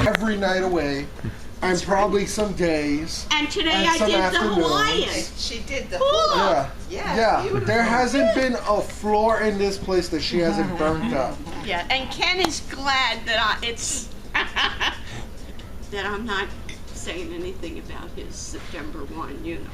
R: Every night away, and probably some days.
W: And today
R: and
W: I
R: some
W: did the
R: afternoons.
W: Hawaiian.
L: She did the Hawaiian.
R: Yeah. There hasn't been a floor in this place that she hasn't burnt up.
W: Yeah, and Ken is glad that that I'm not saying anything about his September 1, you know.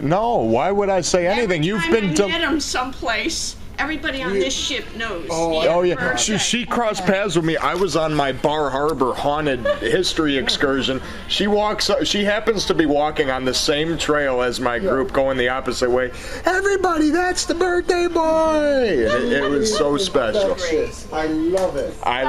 B: No, why would I say anything? You've been
W: I met him someplace. Everybody on this ship knows.
B: Oh yeah, she crossed paths with me. I was on my Bar Harbor haunted history excursion. She happens to be walking on the same trail as my group, going the opposite way. Everybody, that's the birthday boy! It was so special.
R: I love it.
B: I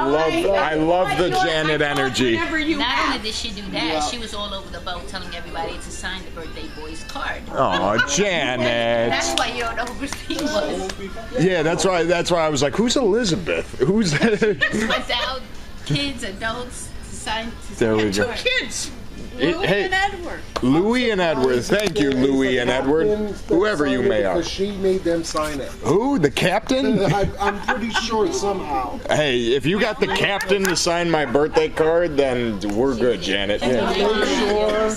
B: love the Janet energy.
S: Not only did she do that, she was all over the boat telling everybody to sign the birthday boy's card.
B: Oh, Janet.
S: That's why you don't know who Christine was.
B: Yeah, that's why I was like, who's Elizabeth? Who's that?
S: Without kids, adults, sign.
B: There we go.
W: Two kids.
B: Hey,
W: Louie and Edward.
B: Louie and Edward. Thank you, Louie and Edward. Whoever you may are.
R: Because she made them sign it.
B: Who? The captain?
R: I'm pretty sure somehow.
B: Hey, if you got the captain to sign my birthday card, then we're good, Janet.
R: Make sure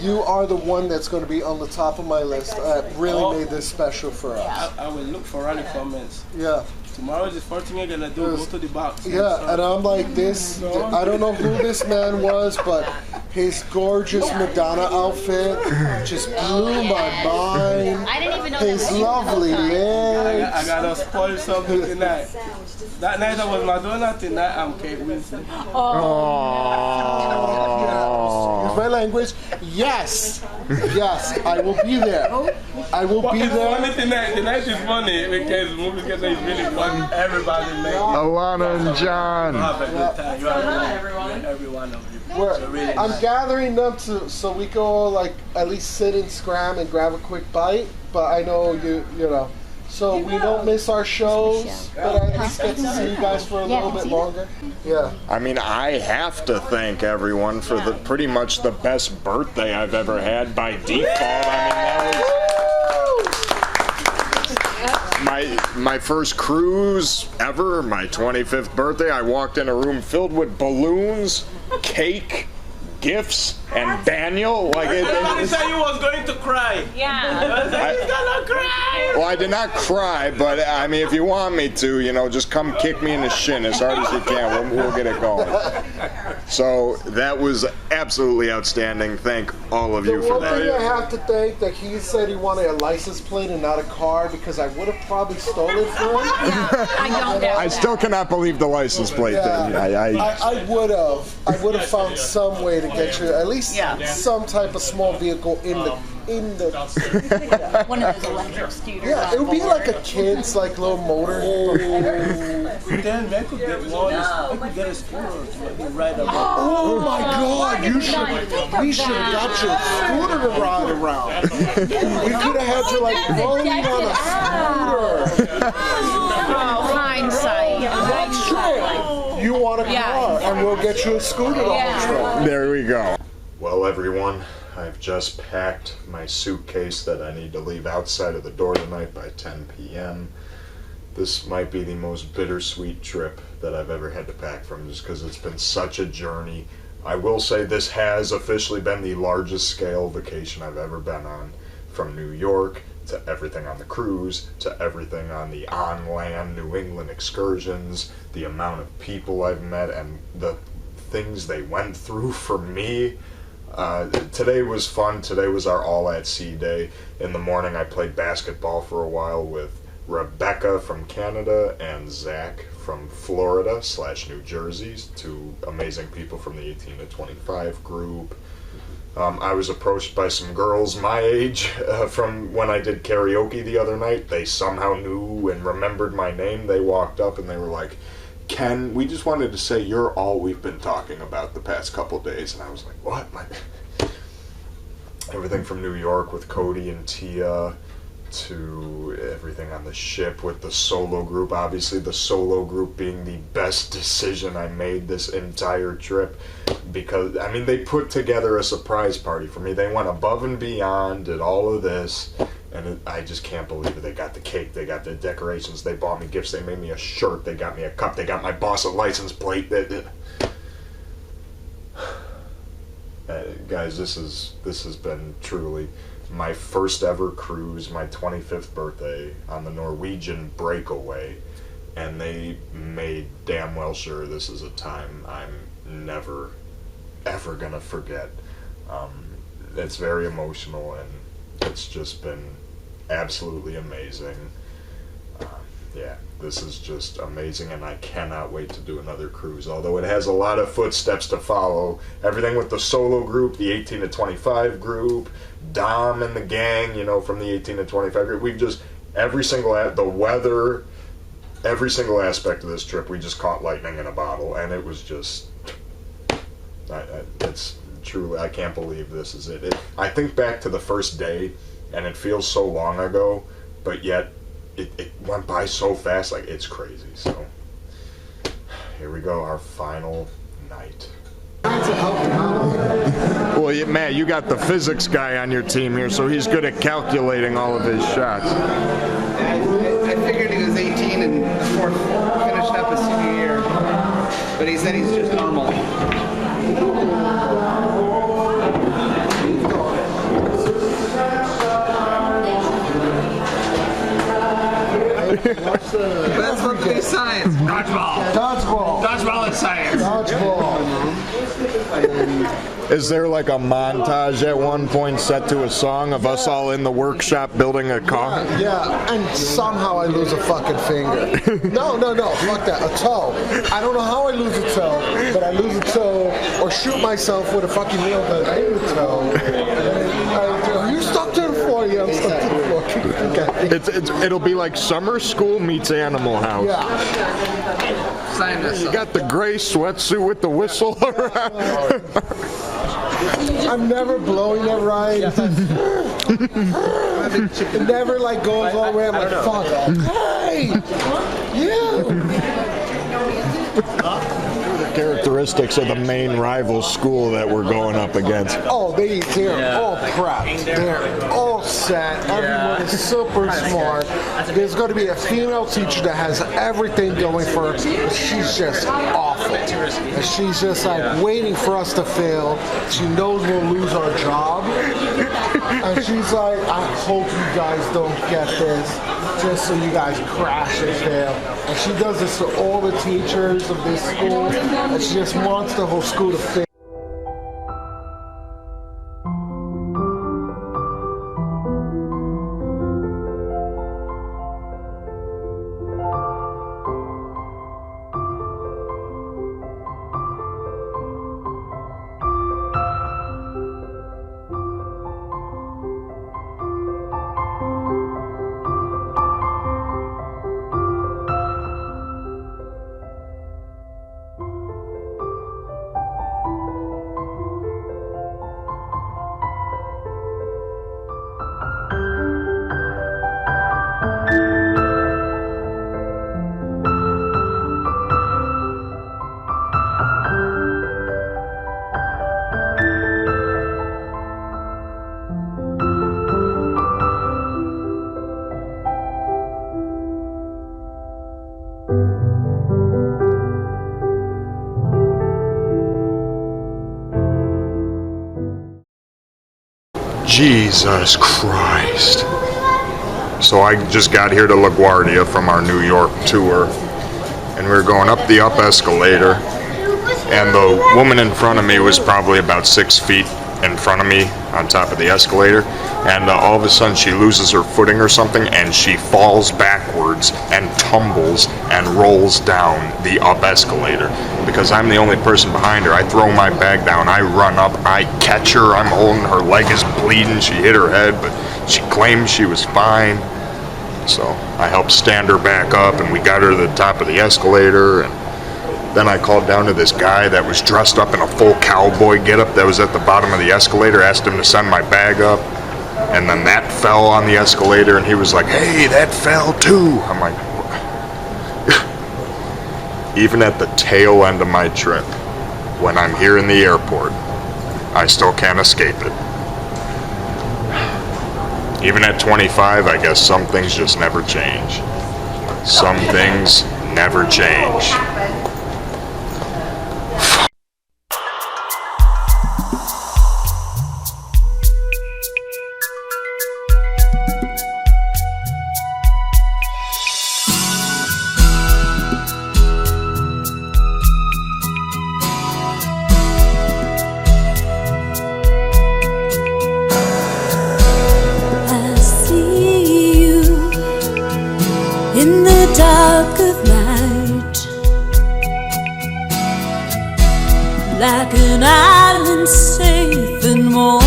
R: you are the one that's going to be on the top of my list. Really made this special for us.
P: I will look for any comments.
R: Yeah.
P: Tomorrow is the first thing I'm gonna do. Go to the box.
R: Yeah, and I'm like this. I don't know who this man was, but his gorgeous Madonna outfit just blew my mind.
S: I didn't even know
R: his lovely legs.
P: I gotta spoil something tonight. That night I was Madonna, tonight I'm Kate Winslet.
R: Use my language. Yes. Yes, I will be there. I will be there.
P: Funny tonight. Tonight is funny because movie together is really fun. Everybody makes
B: Alana and John.
P: have a good time. You have every one of you. So really
R: I'm
P: nice.
R: gathering them so we can all like at least sit and scram and grab a quick bite. But I know you know. So we don't miss our shows, but I at least get to see you guys for a little bit longer. Yeah.
B: I mean, I have to thank everyone for the pretty much the best birthday I've ever had by default. I mean, that was my first cruise ever, my 25th birthday. I walked in a room filled with balloons, cake, gifts, and Daniel. Like
P: Everybody said you was going to cry.
D: Yeah.
P: He's gonna cry.
B: Well, I did not cry, but I mean, if you want me to, you know, just come kick me in the shin as hard as you can. We'll get it going. So that was absolutely outstanding. Thank all of you
R: The
B: for
R: one thing I
B: that.
R: have to thank that he said he wanted a license plate and not a car because I would have probably stolen it from him.
B: I still cannot believe the license plate thing.
R: I would have. I would have found some way to get you at least some type of small vehicle in the
D: One of those electric scooters.
R: Yeah, it would be like a kid's like little motor.
P: Then I could get one. I could get a scooter to ride around.
R: Oh my God! We should have got you a scooter to ride around. We could have had you like rolling on a scooter.
E: Oh, hindsight.
R: That's true. You want a car, and we'll get you a scooter to haul truck.
B: There we go. Well, everyone, I've just packed my suitcase that I need to leave outside of the door tonight by 10 p.m. This might be the most bittersweet trip that I've ever had to pack from, just because it's been such a journey. I will say this has officially been the largest scale vacation I've ever been on, from New York to everything on the cruise to everything on the on-land New England excursions, the amount of people I've met and the things they went through for me. Today was fun. Today was our all-at-sea day. In the morning I played basketball for a while with Rebecca from Canada and Zach from Florida / New Jersey, two amazing people from the 18 to 25 group. I was approached by some girls my age from when I did karaoke the other night. They somehow knew and remembered my name. They walked up and they were like, "Ken, we just wanted to say you're all we've been talking about the past couple days." And I was like, "What?" Everything from New York with Cody and Tia to everything on the ship with the solo group. Obviously the solo group being the best decision I made this entire trip, because I mean they put together a surprise party for me. They went above and beyond, did all of this, and I just can't believe it. They got the cake, they got the decorations, they bought me gifts, they made me a shirt, they got me a cup, they got my boss a license plate. Guys, this has been truly my first ever cruise, my 25th birthday on the Norwegian Breakaway, and they made damn well sure this is a time I'm never ever gonna forget. It's very emotional and it's just been absolutely amazing. Yeah, this is just amazing, and I cannot wait to do another cruise, although it has a lot of footsteps to follow. Everything with the solo group, the 18 to 25 group, Dom and the gang, you know, from the 18 to 25 group. We've just, the weather, every single aspect of this trip, we just caught lightning in a bottle, and it was just, it's truly, I can't believe this is it. I think back to the first day, and it feels so long ago, but yet, it went by so fast, like it's crazy. So here we go, our final night. Well, Matt, you got the physics guy on your team here, so he's good at calculating all of his shots.
O: I figured he was 18 and finished up his senior year, but he said he's just normal. That's what they science.
K: Dodgeball.
R: Dodgeball.
K: Dodgeball is science.
R: Dodgeball.
B: Is there like a montage at one point set to a song of us all in the workshop building a car?
R: Yeah, and somehow I lose a fucking finger. No, fuck that, a toe. I don't know how I lose a toe, but I lose a toe or shoot myself with a fucking nail gun in the toe. Are you stuck to the floor? Yeah, I'm stuck to the floor. Okay.
B: It'll be like summer school meets Animal House.
R: Yeah.
B: You got the gray sweatsuit with the whistle around.
R: I'm never blowing it right. It never like goes all the way. I'm like, fuck. Hey! Yeah!
B: Characteristics of the Maine rival school that we're going up against.
R: Oh, they're all prepped. They're all set. Everyone is super smart. There's going to be a female teacher that has everything going for her. She's just awful. And she's just like waiting for us to fail. She knows we'll lose our job. And she's like, I hope you guys don't get this, just so you guys crash and fail. And she does this to all the teachers of this school, and she just wants the whole school to fail.
B: Jesus Christ. So I just got here to LaGuardia from our New York tour, and we were going up the escalator, and the woman in front of me was probably about 6 feet in front of me on top of the escalator, and all of a sudden she loses her footing or something, and she falls backwards and tumbles and rolls down the up escalator. Because I'm the only person behind her, I throw my bag down, I run up, I catch her, I'm holding her leg is bleeding, she hit her head, but she claimed she was fine. So I helped stand her back up, and we got her to the top of the escalator, and then I called down to this guy that was dressed up in a full cowboy getup that was at the bottom of the escalator, asked him to send my bag up, and then that fell on the escalator, and he was like, hey, that fell too. I'm like, even at the tail end of my trip, when I'm here in the airport, I still can't escape it. Even at 25, I guess some things just never change. Some things never change.
C: In the dark of night, like an island safe and warm,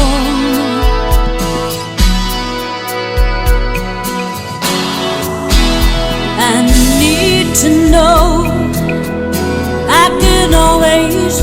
C: and you need to know I can always